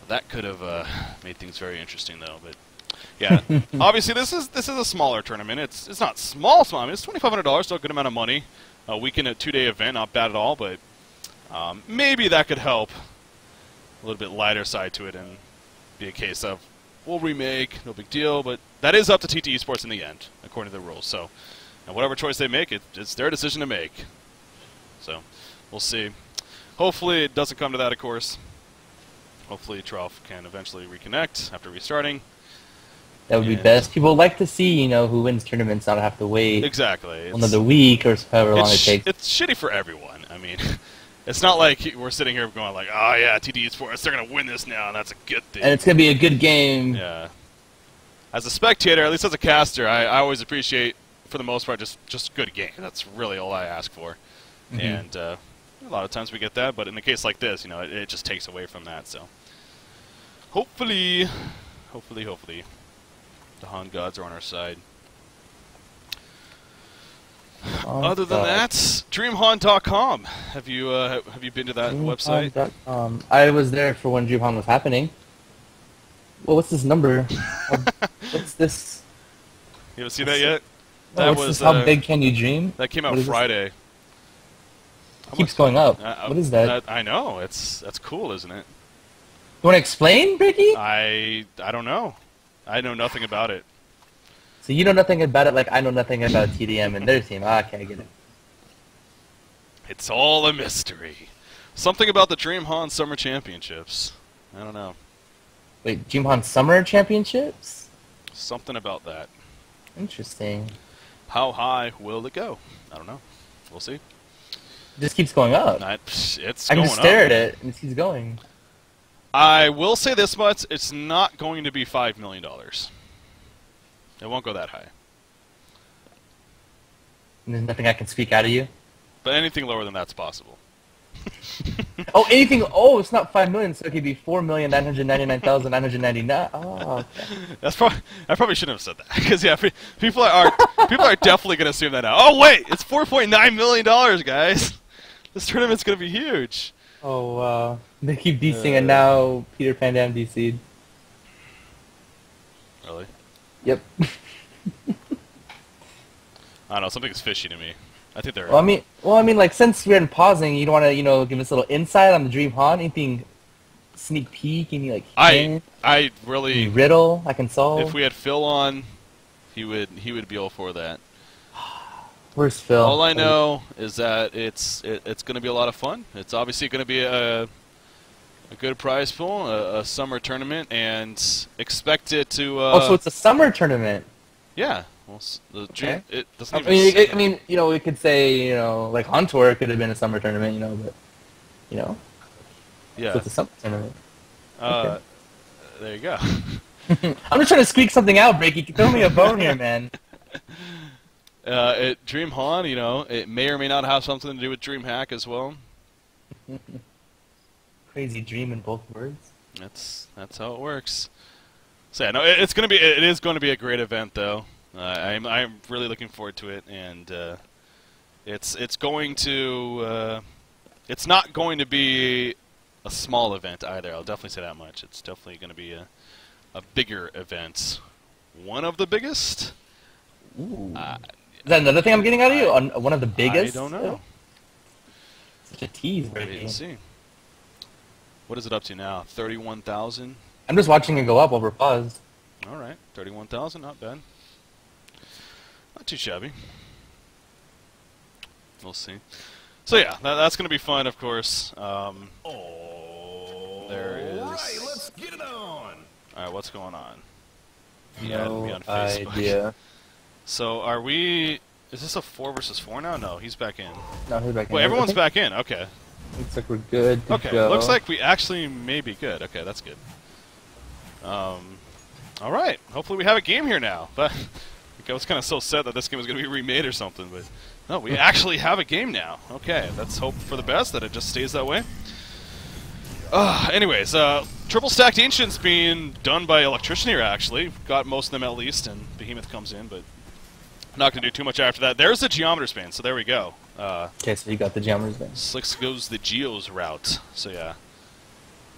that could have made things very interesting, though. But yeah, obviously this is a smaller tournament. It's not small. I mean, it's $2,500, so a good amount of money. A weekend, a 2-day event, not bad at all. But maybe that could help a little bit lighter side to it and be a case of we'll remake, no big deal, but that is up to TteS Sports in the end, according to the rules. So, and whatever choice they make, it's their decision to make. So, we'll see. Hopefully it doesn't come to that, of course. Hopefully Trough can eventually reconnect after restarting. That would be best. People like to see, who wins tournaments, not have to wait exactly another week or however long it takes. It's shitty for everyone. I mean, it's not like we're sitting here going like, oh yeah, TteS Sports, they're going to win this now, and that's a good thing. And it's going to be a good game. Yeah. As a spectator, at least as a caster, I always appreciate, for the most part, just good game. That's really all I ask for. Mm-hmm. And a lot of times we get that, but in a case like this, it just takes away from that. So hopefully, the Han gods are on our side. Other than that, DreamHan.com. Have you been to that website? I was there for when DreamHan was happening. Well, what's this number? What's this? You haven't seen that yet? That was How Big Can You Dream? That came out Friday. It keeps going up. What is that? I know. That's cool, isn't it? You want to explain, Ricky? I don't know. I know nothing about it. So you know nothing about it like I know nothing about tdM and their team. Okay, I get it. It's all a mystery. Something about the DreamHan Summer Championships. I don't know. Wait, DreamHan Summer Championships? Something about that. Interesting. How high will it go? I don't know. We'll see. It just keeps going up. It's I going can just stare up. at it and it keeps going. I will say this much, it's not going to be $5 million. It won't go that high. And there's nothing I can speak out of you? But anything lower than that's possible. Oh, anything? Oh, it's not 5 million, so it could be 4,999,999. Oh, okay. I probably shouldn't have said that because yeah, people are definitely gonna assume that now. Oh wait, it's $4.9 million, guys. This tournament's gonna be huge. Oh, they keep DCing and now Peter Pan Dam DC'd. Really? Yep. I don't know. Something's fishy to me. I think they're. Well, I mean, like since we're in pausing, you don't want to, give us a little insight on the DreamHan. Anything, sneak peek? Any like? I really. Any riddle I can solve. If we had Phil on, he would be all for that. Where's Phil? All I know is that it's going to be a lot of fun. It's obviously going to be a good prize pool, a summer tournament, and expect it to. So it's a summer tournament. Yeah. Well, Okay. it doesn't even we could say, like Hontor could have been a summer tournament, but, Yeah. So it's a summer tournament. Okay. There you go. I'm just trying to squeak something out, Breaky. Throw me a bone here, man. Dream Han, you know, it may or may not have something to do with Dream Hack as well. Crazy dream in both words. That's how it works. So yeah, no, it is going to be a great event though. I'm really looking forward to it, and it's going to it's not going to be a small event either. I'll definitely say that much. It's definitely going to be a bigger event. One of the biggest. Ooh. Is that another thing I'm getting out of you? On one of the biggest? I don't know. Such a tease, Wait Breaky. and see. What is it up to now? 31,000. I'm just watching it go up while we're paused. All right, 31,000, not bad. Not too shabby. We'll see. So yeah, that's going to be fun, of course. There is. All right, let's get it on. All right, what's going on? No on Facebook. idea. So are we? Is this a 4 versus 4 now? No, he's back in. No, he's back in. Well, everyone's back in. Okay. Looks like we're good to Okay. go. Looks like we actually may be good. Okay, that's good. All right. Hopefully we have a game here now. But I was kind of so sad that this game was going to be remade or something. But no, we actually have a game now. Okay. Let's hope for the best that it just stays that way. Anyways, triple stacked ancients being done by Electrician here. Actually, got most of them at least, and Behemoth comes in, but not going to do too much after that. There's the Geometer Span. So there we go. Okay, so you got the Geometer Span. Slicks goes the Geos route. So yeah,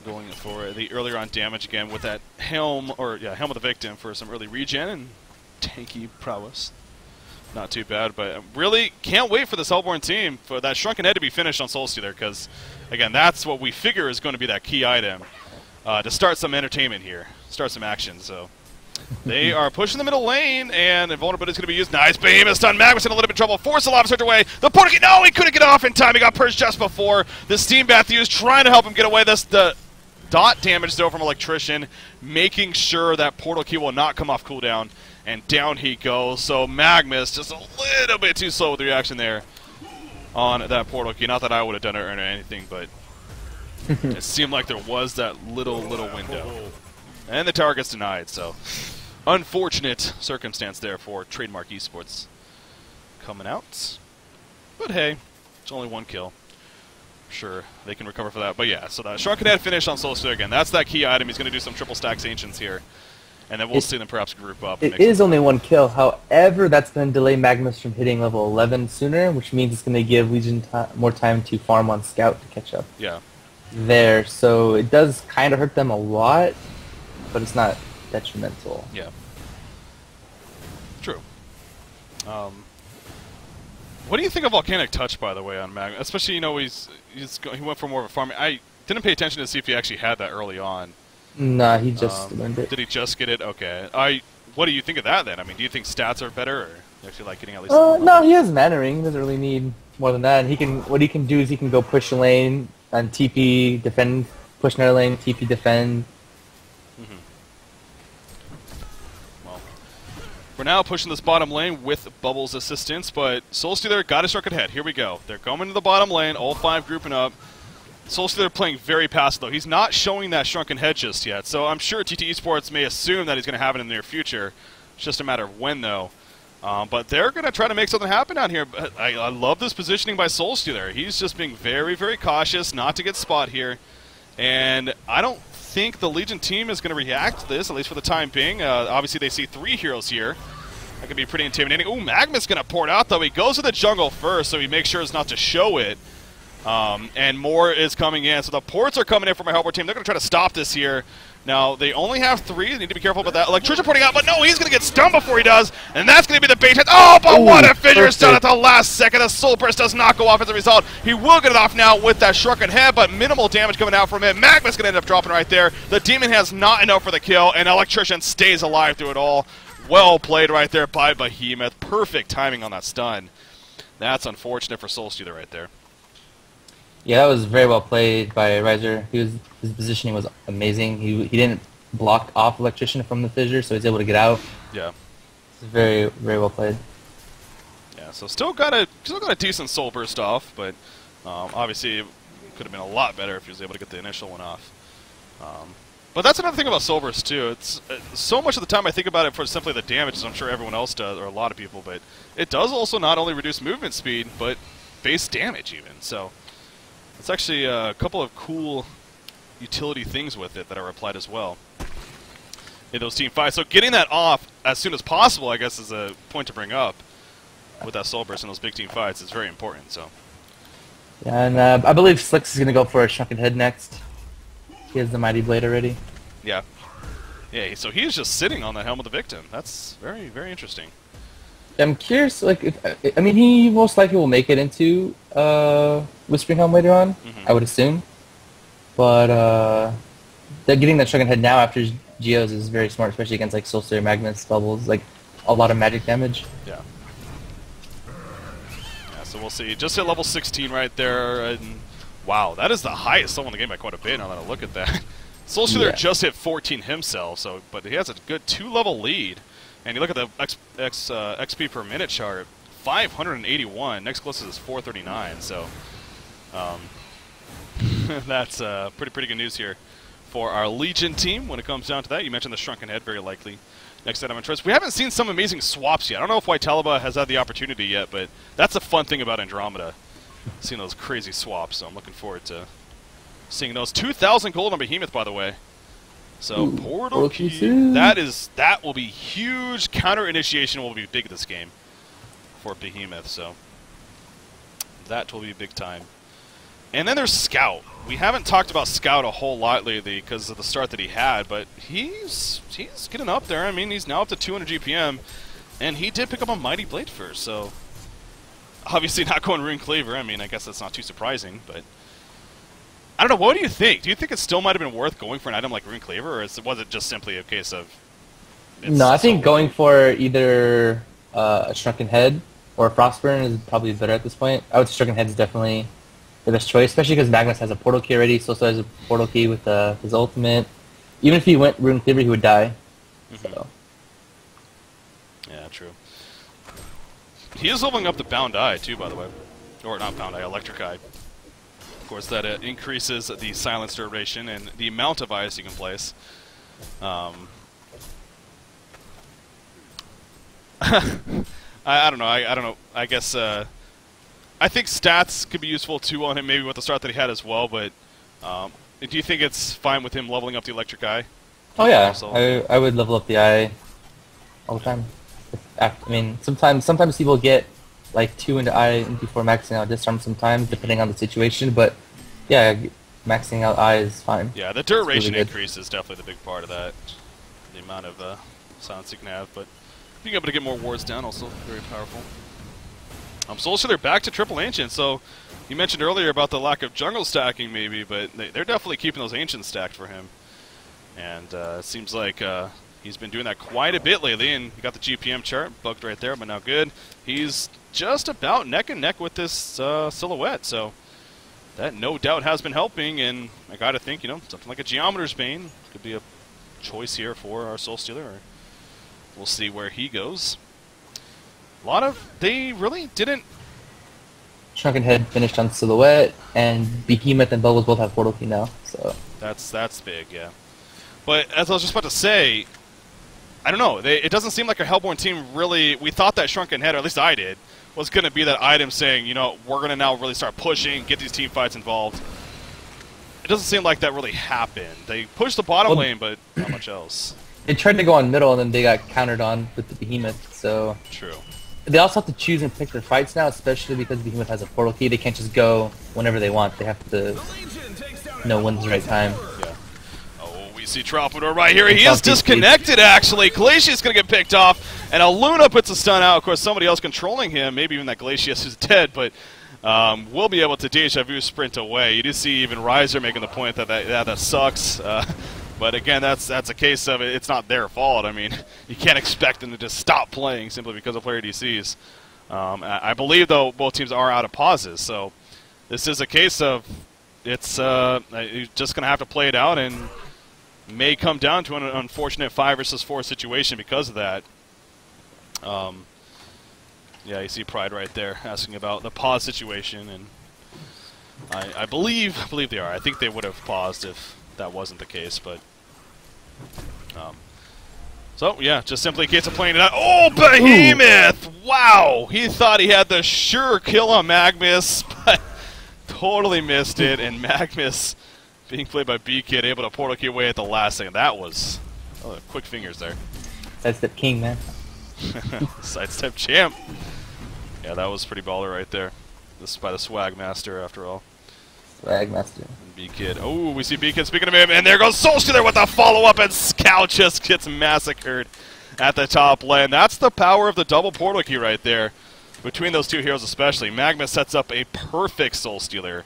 going for the earlier on damage again with that Helm, or yeah, Helm of the Victim for some early regen and tanky prowess. Not too bad, but really can't wait for this Hellborn team for that Shrunken Head to be finished on Soulstealer, because again, that's what we figure is going to be that key item to start some entertainment here, start some action. So they are pushing the middle lane, and Invulnerability is going to be used. Nice Behemoth stun. Magnus in a little bit of trouble. Force the Lava Surge away. The Portal Key, no, he couldn't get off in time. He got purged just before. The Steam Bath used, trying to help him get away. The dot damage, though, from Electrician, making sure that Portal Key will not come off cooldown. And down he goes. So Magnus just a little bit too slow with the reaction there on that Portal Key. Not that I would have done it or anything, but it seemed like there was that little window. And the target's denied, so unfortunate circumstance there for Trademark Esports coming out. But hey, it's only one kill. Sure, they can recover for that. But yeah, so that Shrunken Head finish on Soulstealer again. That's that key item. He's going to do some triple stacks Ancients here. And then we'll see them perhaps group up. It is only one kill. However, that's going to delay Magnus from hitting level 11 sooner, which means it's going to give Legion more time to farm on Scout to catch up. Yeah. There, so it does kind of hurt them a lot, but it's not detrimental. Yeah. True. What do you think of Volcanic Touch, by the way, on Magnus? Especially, you know, he went for more of a farming. I didn't pay attention to see if he actually had that early on. Nah, he just learned it. Did he just get it? Okay. What do you think of that then? I mean, do you think stats are better, or you actually like getting at least? No, he has Mana Ring. He doesn't really need more than that. And what he can do is he can go push a lane and TP defend, push another lane, TP defend. Well, we're now pushing this bottom lane with Bubbles' assistance, but Soulstealer got his Shrunken Head. Here we go. They're coming to the bottom lane, all 5 grouping up. Soulstealer playing very passive, though. He's not showing that Shrunken Head just yet, so I'm sure TT Esports may assume that he's going to have it in the near future. It's just a matter of when, though. But they're going to try to make something happen down here. I love this positioning by Soulstealer. He's just being very, very cautious not to get spot here. And I don't think the Legion team is going to react to this, at least for the time being. Obviously, they see 3 heroes here. That could be pretty intimidating. Ooh, Magma's going to pour it out, though. He goes to the jungle first, so he makes sure not to show it. And more is coming in. So the ports are coming in for my Hellborn team. They're going to try to stop this here. Now, they only have 3. They need to be careful about that. Electrician porting out, but no, he's going to get stunned before he does. And that's going to be the bait. Oh, but what a figure stun at the last second. The Soul Burst does not go off as a result. He will get it off now with that Shrunken Head, but minimal damage coming out from it. Magma's going to end up dropping right there. The Demon has not enough for the kill, and Electrician stays alive through it all. Well played right there by Behemoth. Perfect timing on that stun. That's unfortunate for Soulstealer right there. Yeah, that was very well played by Riser. His positioning was amazing. He didn't block off Electrician from the fissure, so he's able to get out. Yeah. It's very, very well played. Yeah, so still got a decent Soul Burst off, but obviously it could have been a lot better if he was able to get the initial one off. But that's another thing about Soul Burst, too. It's so much of the time I think about it for simply the damage, as I'm sure everyone else does, or a lot of people, but it does also not only reduce movement speed, but base damage even. So it's actually a couple of cool utility things with it that are applied as well in those team fights. So getting that off as soon as possible, I guess, is a point to bring up with that Soul Burst in those big team fights. It's very important. So Yeah, and I believe Slicks is going to go for a Shrunken Head next. He has the Mighty Blade already. yeah. Yeah, so he's just sitting on the helm of the victim. That's very, very interesting. I'm curious, like, I mean, he most likely will make it into Whispering Helm later on, I would assume. But getting that Shrunken Head now after Geos is very smart, especially against, like, Soul Slayer, Magnus, Bubbles, like, a lot of magic damage. Yeah. Yeah, so we'll see. Just hit level 16 right there, and wow, that is the highest level in the game by quite a bit, now that I look at that. Soul Stealer just hit 14 himself, so but he has a good 2-level lead. And you look at the XP per minute chart, 581. Next closest is 439, so that's pretty good news here for our Legion team when it comes down to that. You mentioned the Shrunken Head, very likely. Next item of interest. We haven't seen some amazing swaps yet. I don't know if Waitalaba has had the opportunity yet, but that's a fun thing about Andromeda. Seeing those crazy swaps, so I'm looking forward to seeing those. 2,000 gold on Behemoth, by the way. So portal key. That will be huge. Counter initiation will be big this game for Behemoth. So that will be big time. And then there's Scout. We haven't talked about Scout a whole lot lately because of the start that he had, but he's getting up there. I mean, he's now up to 200 GPM, and he did pick up a Mighty Blade first. So obviously not going Rune Cleaver. I mean, I guess that's not too surprising, but I don't know. What do you think? Do you think it still might have been worth going for an item like Rune Cleaver, or was it just simply a case of... No, I think going for either a Shrunken Head or a Frostburn is probably better at this point. I would say Shrunken Head is definitely the best choice, especially because Magnus has a portal key already, so has a portal key with his ultimate. Even if he went Rune Cleaver, he would die. So. Yeah, true. He is leveling up the Bound Eye, too, by the way. Or not Bound Eye, Electric Eye. Of course, that increases the silence duration and the amount of eyes you can place. I don't know. I don't know. I guess I think stats could be useful too on him, maybe with the start that he had as well. But do you think it's fine with him leveling up the Electric Eye? Oh yeah, I would level up the eye all the time. I mean, sometimes people get like 2 into eye before maxing out disarm sometimes, depending on the situation. But yeah, maxing out eye is fine. Yeah, the duration increase is definitely the big part of that. The amount of silence you can have, but being able to get more wards down also very powerful. Soul Stealer back to Triple Ancient. So you mentioned earlier about the lack of jungle stacking, maybe, but they're definitely keeping those Ancients stacked for him. And it seems like he's been doing that quite a bit lately, and you got the GPM chart bugged right there, but now good. He's just about neck and neck with this silhouette, so that no doubt has been helping, and I gotta think, you know, something like a Geometer's Bane could be a choice here for our Soul Stealer. Or we'll see where he goes. They really didn't... Shrunken Head finished on Silhouette, and Behemoth and Bubbles both have portal key now, so... That's big, yeah. But as I was just about to say, I don't know. It doesn't seem like a Hellborn team really... We thought that Shrunken Head, or at least I did, was going to be that item saying, you know, we're going to now really start pushing, get these team fights involved. It doesn't seem like that really happened. They pushed the bottom lane, but not much else. They tried to go on middle, and then they got countered on with the Behemoth, so... True. They also have to choose and pick their fights now, especially because Behemoth has a portal key. They can't just go whenever they want. They have to know when's the right time. Yeah. Oh, we see Tropador right here. He is disconnected, actually. Glacius going to get picked off, and a Luna puts a stun out. Of course, somebody else controlling him, maybe even that Glacius is dead, but we'll be able to Deja Vu sprint away. You do see even Riser making the point that sucks. But again, that's a case of it's not their fault. I mean, you can't expect them to just stop playing simply because of player DCs. I believe, though, both teams are out of pauses, so this is a case of you're just going to have to play it out, and may come down to an unfortunate 5 versus 4 situation because of that. Yeah, you see Pride right there asking about the pause situation, and I believe they are. I think they would have paused if that wasn't the case, but So, yeah, just simply in case of playing it out. Oh, Behemoth! Ooh. Wow! He thought he had the sure kill on Magmus, but totally missed it, and Magmus, being played by B-Kid, able to portal key away at the last second. That was quick fingers there. Sidestep king, man. Sidestep champ. Yeah, that was pretty baller right there. This is by the Swag Master, after all. Swag Master. B-Kid. Oh, we see B-Kid speaking of him, and there goes Soulstealer with a follow-up, and Scout just gets massacred at the top lane. That's the power of the double portal key right there. Between those two heroes especially. Magma sets up a perfect Soulstealer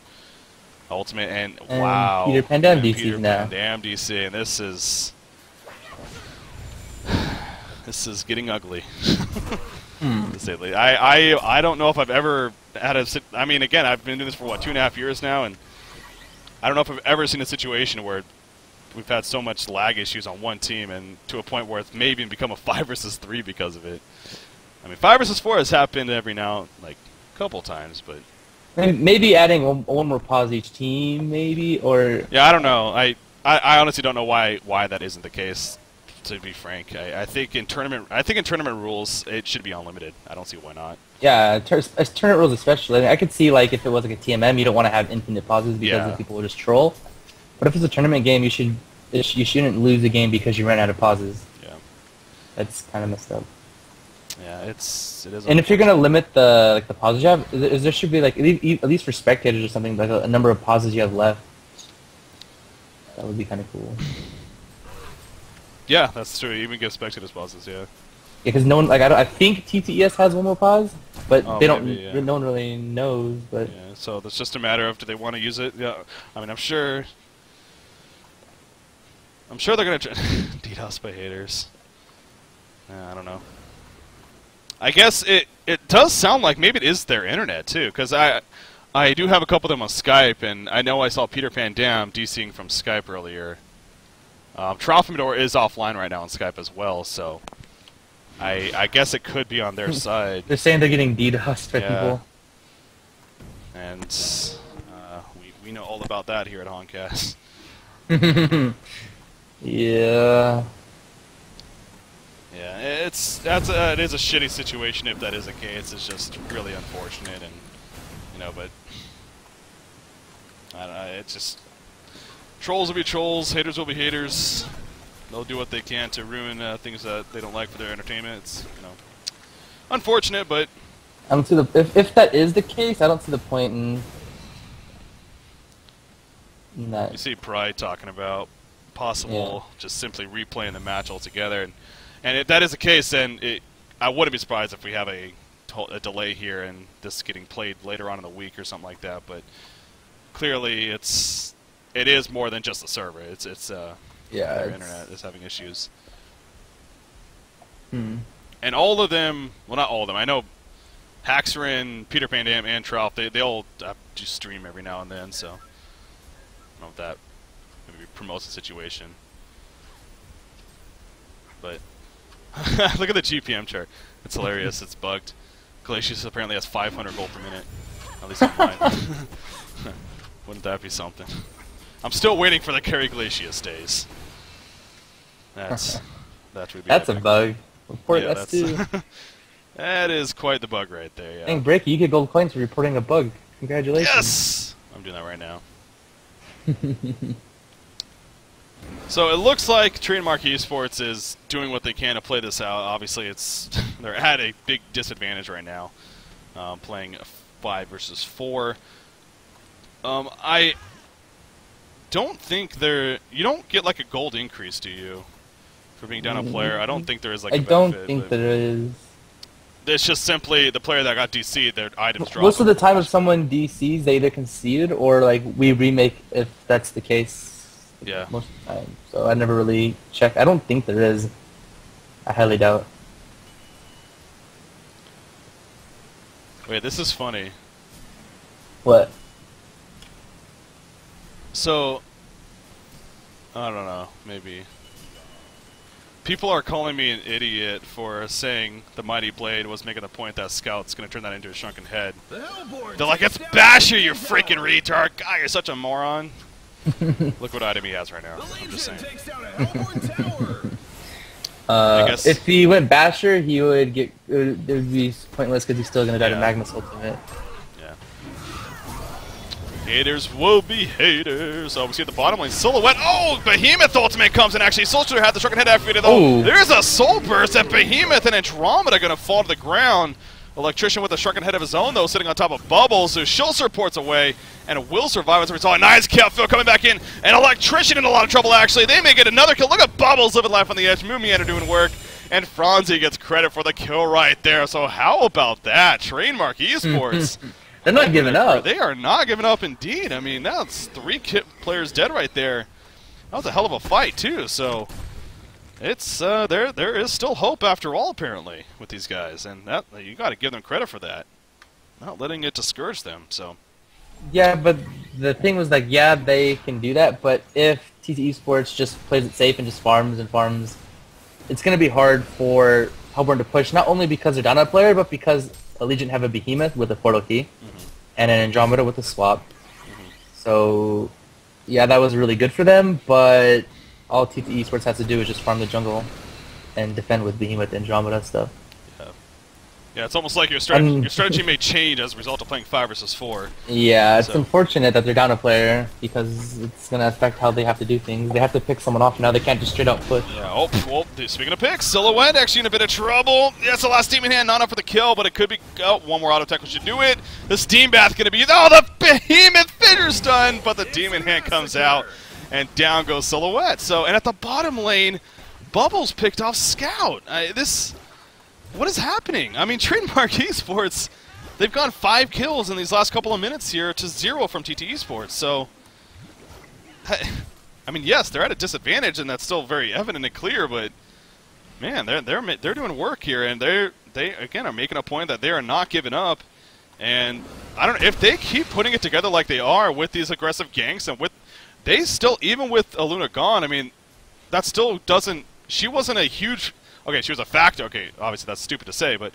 ultimate, and wow. Peter Pandam DC now. Pandam DC, and this is getting ugly. To say the least. I don't know if I've ever had a... I mean, again, I've been doing this for, what, 2.5 years now, and I don't know if I've ever seen a situation where we've had so much lag issues on one team and to a point where it's maybe become a 5 versus 3 because of it. I mean, 5 versus 4 has happened every now, like, a couple times, but... Maybe adding one more pause each team, maybe, or... Yeah, I don't know. I honestly don't know why that isn't the case, to be frank. I think in tournament rules, it should be unlimited. I don't see why not. Yeah, tournament rules especially. I could see, like, if it was like a TMM, you don't want to have infinite pauses because people will just troll. But if it's a tournament game, you shouldn't lose a game because you ran out of pauses. Yeah. That's kind of messed up. Yeah, it is. And if you're gonna limit the pauses you have, there should be like at least for spectators or something, like a number of pauses you have left. That would be kind of cool. Yeah, that's true. Even give spectators pauses. Yeah. Yeah, because no one I think TTES has one more pause, but they don't. Maybe, yeah. No one really knows. But yeah, so it's just a matter of do they want to use it? Yeah, I mean, I'm sure they're gonna try DDoS by haters. I don't know. I guess it does sound like maybe it is their internet too, because I do have a couple of them on Skype, and I know I saw Peter Pandam DCing from Skype earlier. Trofimidor is offline right now on Skype as well, so I guess it could be on their side. They're saying they're getting DDoSed by people. And we know all about that here at Honcast. Yeah. Yeah, it is a shitty situation if that is the case. It's just really unfortunate, and but I don't know, it's just trolls will be trolls, haters will be haters. They'll do what they can to ruin things that they don't like for their entertainment. It's unfortunate, but I don't see if that is the case, I don't see the point in that. You see Pride talking about possible just simply replaying the match altogether, and if that is the case, then I wouldn't be surprised if we have a delay here and this getting played later on in the week or something like that. But clearly, it is more than just the server. It's their internet is having issues. And all of them, well, not all of them. I know Haxerin, Peter Pandam, and Trout, they all do stream every now and then. So I don't know if that maybe promotes the situation. But look at the GPM chart. It's hilarious. It's bugged. Glacius apparently has 500 gold per minute. At least on mine. Wouldn't that be something? I'm still waiting for the Carry Glacius days. That would be That's epic. a bug. Report that too. That is quite the bug right there, yeah. Dang, Breaky, you get gold coins for reporting a bug. Congratulations. Yes! I'm doing that right now. So it looks like Trademark Esports is doing what they can to play this out. Obviously, they're at a big disadvantage right now, playing 5 versus 4. I don't think you don't get like a gold increase, do you, for being down a player? I don't think there is like a benefit. I don't think there is. It's just simply the player that got DC'd, their items drop. Most of the time, if someone DCs, they either conceded or like we remake if that's the case. Yeah. Most of the time. So I never really checked. I don't think there is. I highly doubt. Wait, this is funny. What? So, I don't know, maybe. People are calling me an idiot for saying the Mighty Blade was making the point that Scout's going to turn that into a shrunken head. They're like, it's Basher, you freaking retard! God, you're such a moron. Look what item he has right now. The I'm just Legion saying. takes down a Hellborn Tower. I guess- If he went Basher, he would get. It would be pointless because he's still gonna die to Yeah. Magnus ultimate. Yeah. Haters will be haters. Oh, we see at the bottom lane. Silhouette. Oh, Behemoth ultimate comes in. Actually, Soul Shooter had the Shrunken Head activated though. Oh. There's a Soul Burst at Behemoth and Andromeda going to fall to the ground. Electrician with a Shrunken Head of his own, though, sitting on top of Bubbles, who she'll supports away and will survive as a result. Nice kill. Phil coming back in. And Electrician in a lot of trouble, actually. They may get another kill. Look at Bubbles living life on the edge. Moomiander doing work. And Franzi gets credit for the kill right there. So how about that? Trademark Esports. They're not giving up. They are not giving up indeed. I mean, that's 3 players dead right there. That was a hell of a fight, too. So it's there is still hope after all, apparently, with these guys. And that you got to give them credit for that. Not letting it discourage them. So Yeah, but the thing was like, yeah, they can do that, but if TteS Esports just plays it safe and just farms and farms, it's going to be hard for Hellborn to push, not only because they're down a player, but because Allegiant have a Behemoth with a portal key, and an Andromeda with a swap. So, yeah, that was really good for them, but all TteS Esports has to do is just farm the jungle and defend with Behemoth Andromeda stuff. yeah, it's almost like your strategy may change as a result of playing 5 versus 4. Yeah, it's So- unfortunate that they're down a player, because it's going to affect how they have to do things. They have to pick someone off now. They can't just straight out push. Yeah, oh, well, speaking of picks, Silhouette actually in a bit of trouble. Yes, the last Demon Hand, not enough for the kill, but it could be... Oh, one more auto tackle should do it. The Steam Bath going to be... Oh, the Behemoth Fidder's done, but the Demon Hand comes out, and down goes Silhouette. So, and at the bottom lane, Bubbles picked off Scout. What is happening? I mean, Trademark Esports, they've gone 5 kills in these last couple of minutes here to 0 from TteS Esports. So, I mean, yes, they're at a disadvantage, and that's still very evident and clear. But man, they're doing work here, and they again are making a point that they are not giving up. And I don't know if they keep putting it together like they are with these aggressive ganks, and they still, even with Aluna gone, I mean, that still doesn't. She wasn't a huge. Okay, she was a factor. Okay, obviously that's stupid to say, but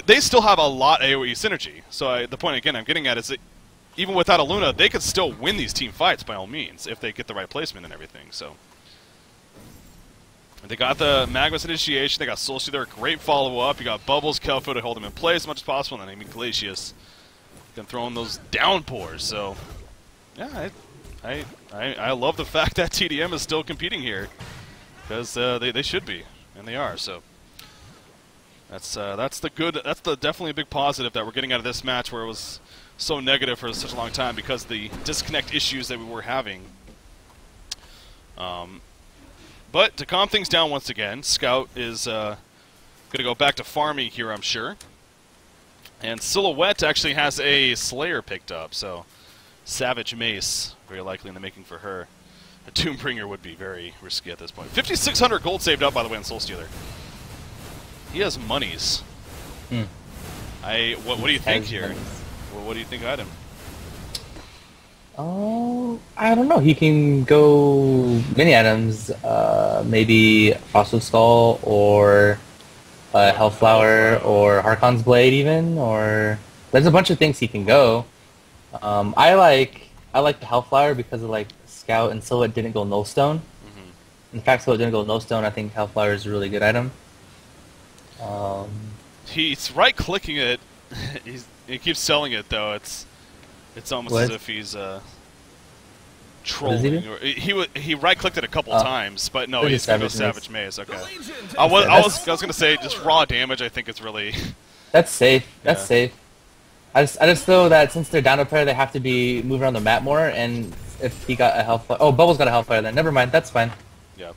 they still have a lot of AoE synergy. So the point again I'm getting at is that even without Aluna, they could still win these team fights by all means if they get the right placement and everything. So they got the Magnus initiation. They got Soul Stealer, great follow up. You got Bubbles, Kelfo to hold him in place as much as possible, and then I mean Glacius can throw in those downpours. So yeah, I love the fact that tdM is still competing here. Because they should be, and they are. So that's the good. That's definitely a big positive that we're getting out of this match, where it was so negative for such a long time because of the disconnect issues that we were having. But to calm things down once again, Scout is going to go back to farming here, I'm sure. And Silhouette actually has a Slayer picked up, so Savage Mace very likely in the making for her. A Doombringer would be very risky at this point. 5,600 gold saved up, by the way, on Soul Stealer. He has monies. What do you think here? What do you think, Item? Oh, I don't know. He can go many items. Maybe Frosted Skull, or Hellflower, or Harkon's Blade, even. Or there's a bunch of things he can go. I like the Hellflower because of like Scout and Silhouette didn't go Null Stone. In fact, Silhouette didn't go Null Stone. I think Hellflower is a really good item. He's right-clicking it. He keeps selling it though. It's almost What? as if he's trolling. He right-clicked it a couple times, but no, It he's is gonna go Savage Savage Maze. Okay. The Legion takes I down was gonna say just raw damage. I think it's really. That's safe. That's Yeah. safe. I just know that since they're down a player, they have to be moving around the map more, and if he got a Hellfire... Oh, Bubbles got a Hellfire then. Never mind, that's fine. Yeah.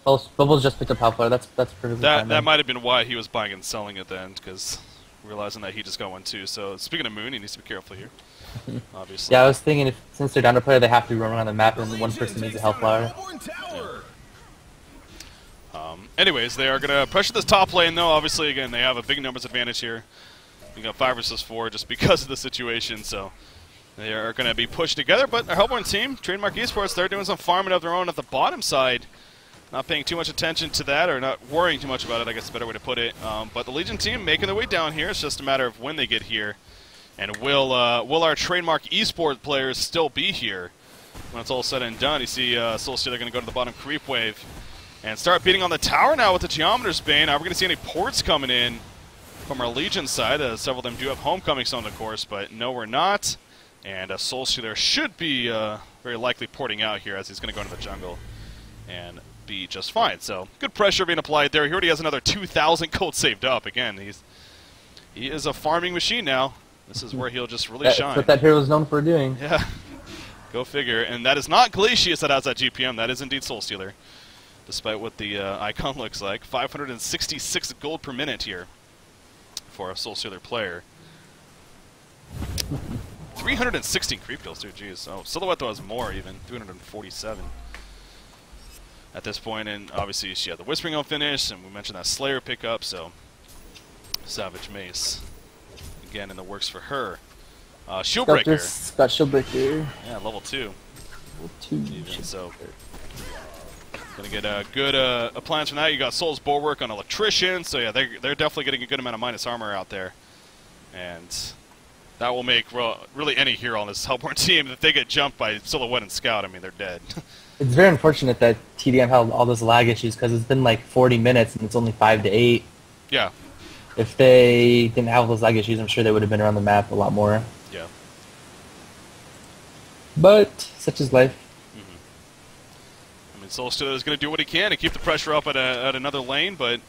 Bubbles just picked up Hellfire, that's perfectly fine. That might have been why he was buying and selling it then, because realizing that he just got one too. So speaking of Moon, he needs to be careful here. Obviously. Yeah, I was thinking since they're down a player, they have to run around the map, and one Legion person needs a takes down Hellfire. Hellborn Tower. Anyways, they are going to pressure this top lane, though. Obviously, again, they have a big numbers advantage here. We got 5 versus 4 just because of the situation, so they are going to be pushed together. But our Hellborn team, Trademark Esports, they're doing some farming of their own at the bottom side. Not paying too much attention to that, or not worrying too much about it, I guess is a better way to put it. But the Legion team making their way down here. It's just a matter of when they get here. And will our Trademark Esports players still be here? when it's all said and done, you see Soul Stealer going to go to the bottom creep wave and start beating on the tower now with the Geometer's Bane. Are we going to see any ports coming in from our Legion side? Several of them do have Homecoming Stone, of course, but no, we're not. And Soul Stealer should be very likely porting out here as he's going to go into the jungle and be just fine. So good pressure being applied there. He already has another 2,000 gold saved up. Again, he is a farming machine now. This is where he'll just really shine. That's what that hero is known for doing. Yeah, go figure. And that is not Glacius that has that GPM. That is indeed Soul Stealer, despite what the icon looks like. 566 gold per minute here for a Soul Stealer player. 316 creep kills, too. Jeez. Oh, Silhouette though has more even. 347 at this point, and obviously she had the Whispering Oath finish, and we mentioned that Slayer pickup. So Savage Mace again in the works for her. Shieldbreaker. Got Shieldbreaker. Yeah, level 2. Level 2. Even so. Gonna get a good appliance from that. You got Soul's Bulwark on Electrician, so yeah, they're definitely getting a good amount of minus armor out there, and that will make really any hero on this Hellborn team, if they get jumped by Silhouette and Scout, I mean, they're dead. It's very unfortunate that TDM had all those lag issues because it's been like 40 minutes and it's only 5 to 8. Yeah. If they didn't have those lag issues, I'm sure they would have been around the map a lot more. Yeah. But such is life. I mean, Soul Stealer is going to do what he can to keep the pressure up at another lane, but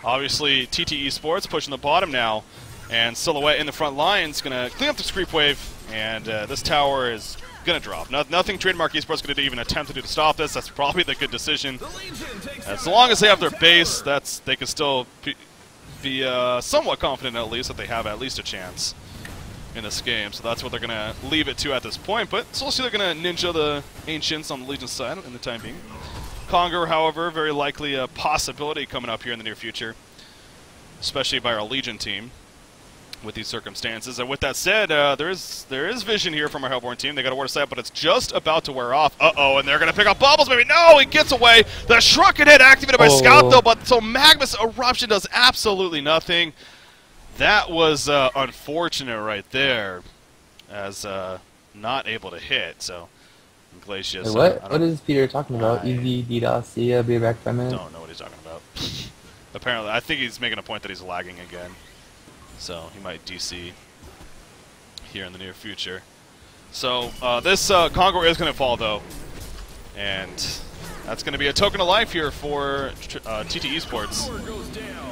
obviously TTE Sports pushing the bottom now, and Silhouette in the front line is going to clean up this creep wave, and this tower is going to drop. Nothing Trademark Esports going to even attempt to do to stop this. That's probably the good decision. As long as they have their base, they can still be somewhat confident at least that they have at least a chance in this game. So that's what they're going to leave it to at this point. But Soul Stealer going to ninja the Ancients on the Legion side in the time being. Conger, however, very likely a possibility coming up here in the near future, especially by our Legion team with these circumstances. And with that said, there is vision here from our Hellborn team. They got a ward of sight, but it's just about to wear off. Uh-oh, and they're going to pick up Bubbles, maybe. No, he gets away. The Shrunken Head activated by Scout, though, but so Magma's Eruption does absolutely nothing. That was unfortunate right there, as not able to hit. So Glacius. What is Peter talking about? EV, DDoS, yeah, be back for a minute. Don't know what he's talking about. Apparently, I think he's making a point that he's lagging again. So he might DC here in the near future. So this Congo is going to fall, though. And that's going to be a token of life here for TTE Sports,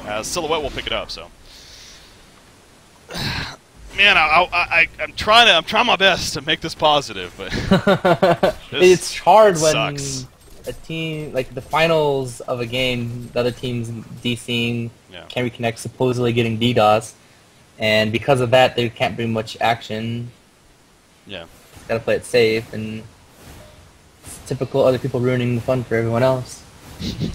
as Silhouette will pick it up. So, man, I'm trying my best to make this positive, but it's hard when sucks. A team, like the finals of a game, the other team's DCing, can reconnect, supposedly getting DDoS, and because of that, they can't bring much action. Yeah. Gotta play it safe, and it's typical other people ruining the fun for everyone else. This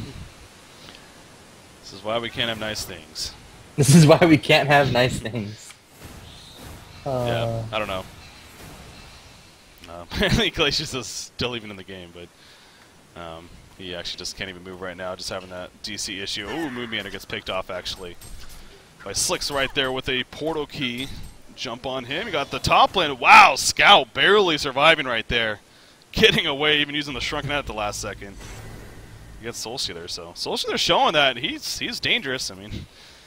is why we can't have nice things. This is why we can't have nice things. Yeah, I don't know. Apparently Glacius is still even in the game, but he actually just can't even move right now, just having that DC issue. Ooh, Moon Meander gets picked off, actually, by Slicks right there with a portal key. Jump on him. You got the top lane. Wow, Scout barely surviving right there. Getting away, even using the Shrunken Head at the last second. You get Soul Stealer, so Soul Stealer's showing that he's dangerous. I mean,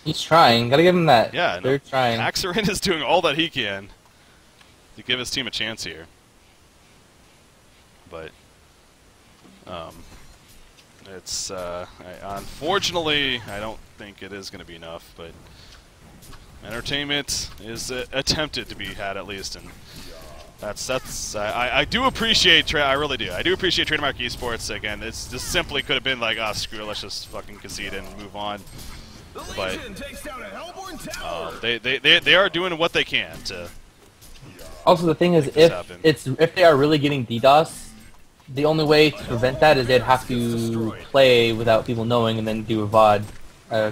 he's trying. Gotta give him that. Yeah, they're trying. Axerin is doing all that he can to give his team a chance here. But it's unfortunately, I don't think it is going to be enough. But entertainment is attempted to be had at least, and I do appreciate. I really do. I do appreciate Trademark Esports. Again, it's just simply could have been like, ah, screw it, let's just fucking concede and move on. But they are doing what they can to. Also, the thing is, if they are really getting DDoS, the only way to prevent that is they'd have to play without people knowing and then do a VOD,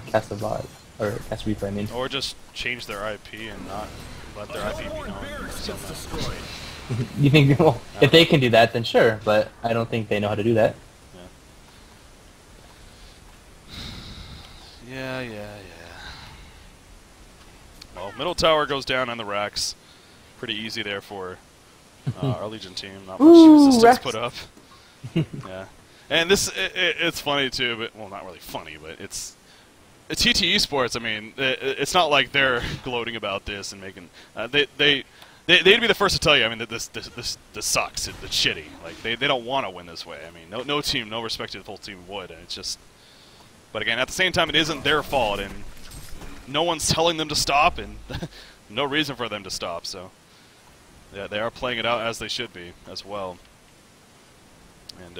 cast a VOD, or cast a replay, I mean. Or just change their IP and not let their IP be known. You think, well, if they can do that, then sure, but I don't think they know how to do that. Yeah. Well, middle tower goes down on the racks. Pretty easy there for Our Legion team, not much resistance Rex. put up. Yeah, and this it's funny too, but well, not really funny, but it's TTE Sports. I mean, it's not like they're gloating about this and making they'd be the first to tell you. I mean, that this sucks. It's shitty. Like they don't want to win this way. I mean, no team, no respected full team would, and it's just. But again, at the same time, it isn't their fault, and no one's telling them to stop, and no reason for them to stop. So, yeah, they are playing it out as they should be as well. And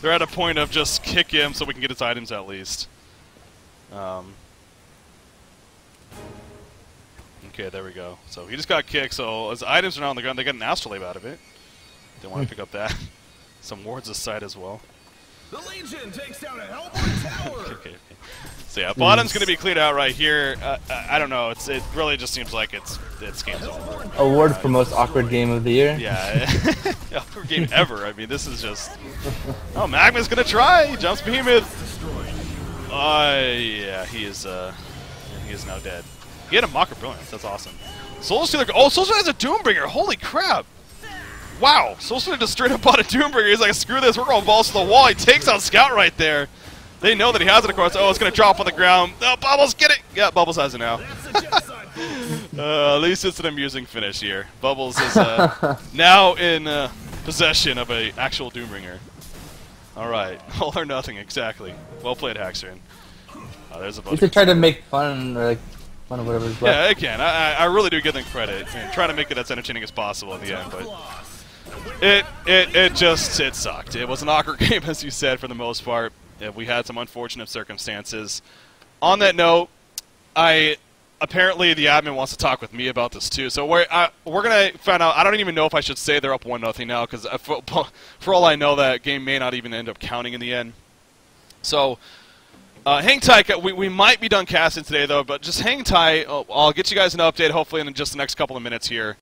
they're at a point of just kick him so we can get his items at least. Okay, there we go. So he just got kicked, so his items are not on the ground. They got an astrolabe out of it. Didn't want to pick up that. Some wards aside as well. The Legion takes down a Hellborn tower. Okay. So yeah, bottom's going to be cleared out right here. I don't know. It really just seems like it's game's over. Award for most awkward game of the year. Yeah, awkward game ever. I mean, this is just. Oh, Magma's going to try. He jumps Behemoth. Yeah, he is now dead. He had a Mocker Brilliance. That's awesome. Soul Stealer. Oh, Soul Stealer has a Doombringer. Holy crap. Wow. Soul Stealer just straight up bought a Doombringer. He's like, screw this. We're going balls to the wall. He takes out Scout right there. They know that he has it, of course. Oh, it's going to drop on the ground. Oh, Bubbles, get it. Yeah, Bubbles has it now. At least it's an amusing finish here. Bubbles is now in possession of an actual Doombringer. All right. All or nothing, exactly. Well played, Haxer. There's a bunch. You should try to make fun, or like, fun of whatever's left. Yeah, I can. I really do give them credit. And try to make it as entertaining as possible at the end, but it sucked. It was an awkward game, as you said, for the most part. We had some unfortunate circumstances. On that note, apparently the admin wants to talk with me about this too. So we're gonna find out. I don't even know if I should say they're up 1-0 now, because for all I know, that game may not even end up counting in the end. So. Hang tight. We might be done casting today, though, but just hang tight. I'll get you guys an update, hopefully, in just the next couple of minutes here.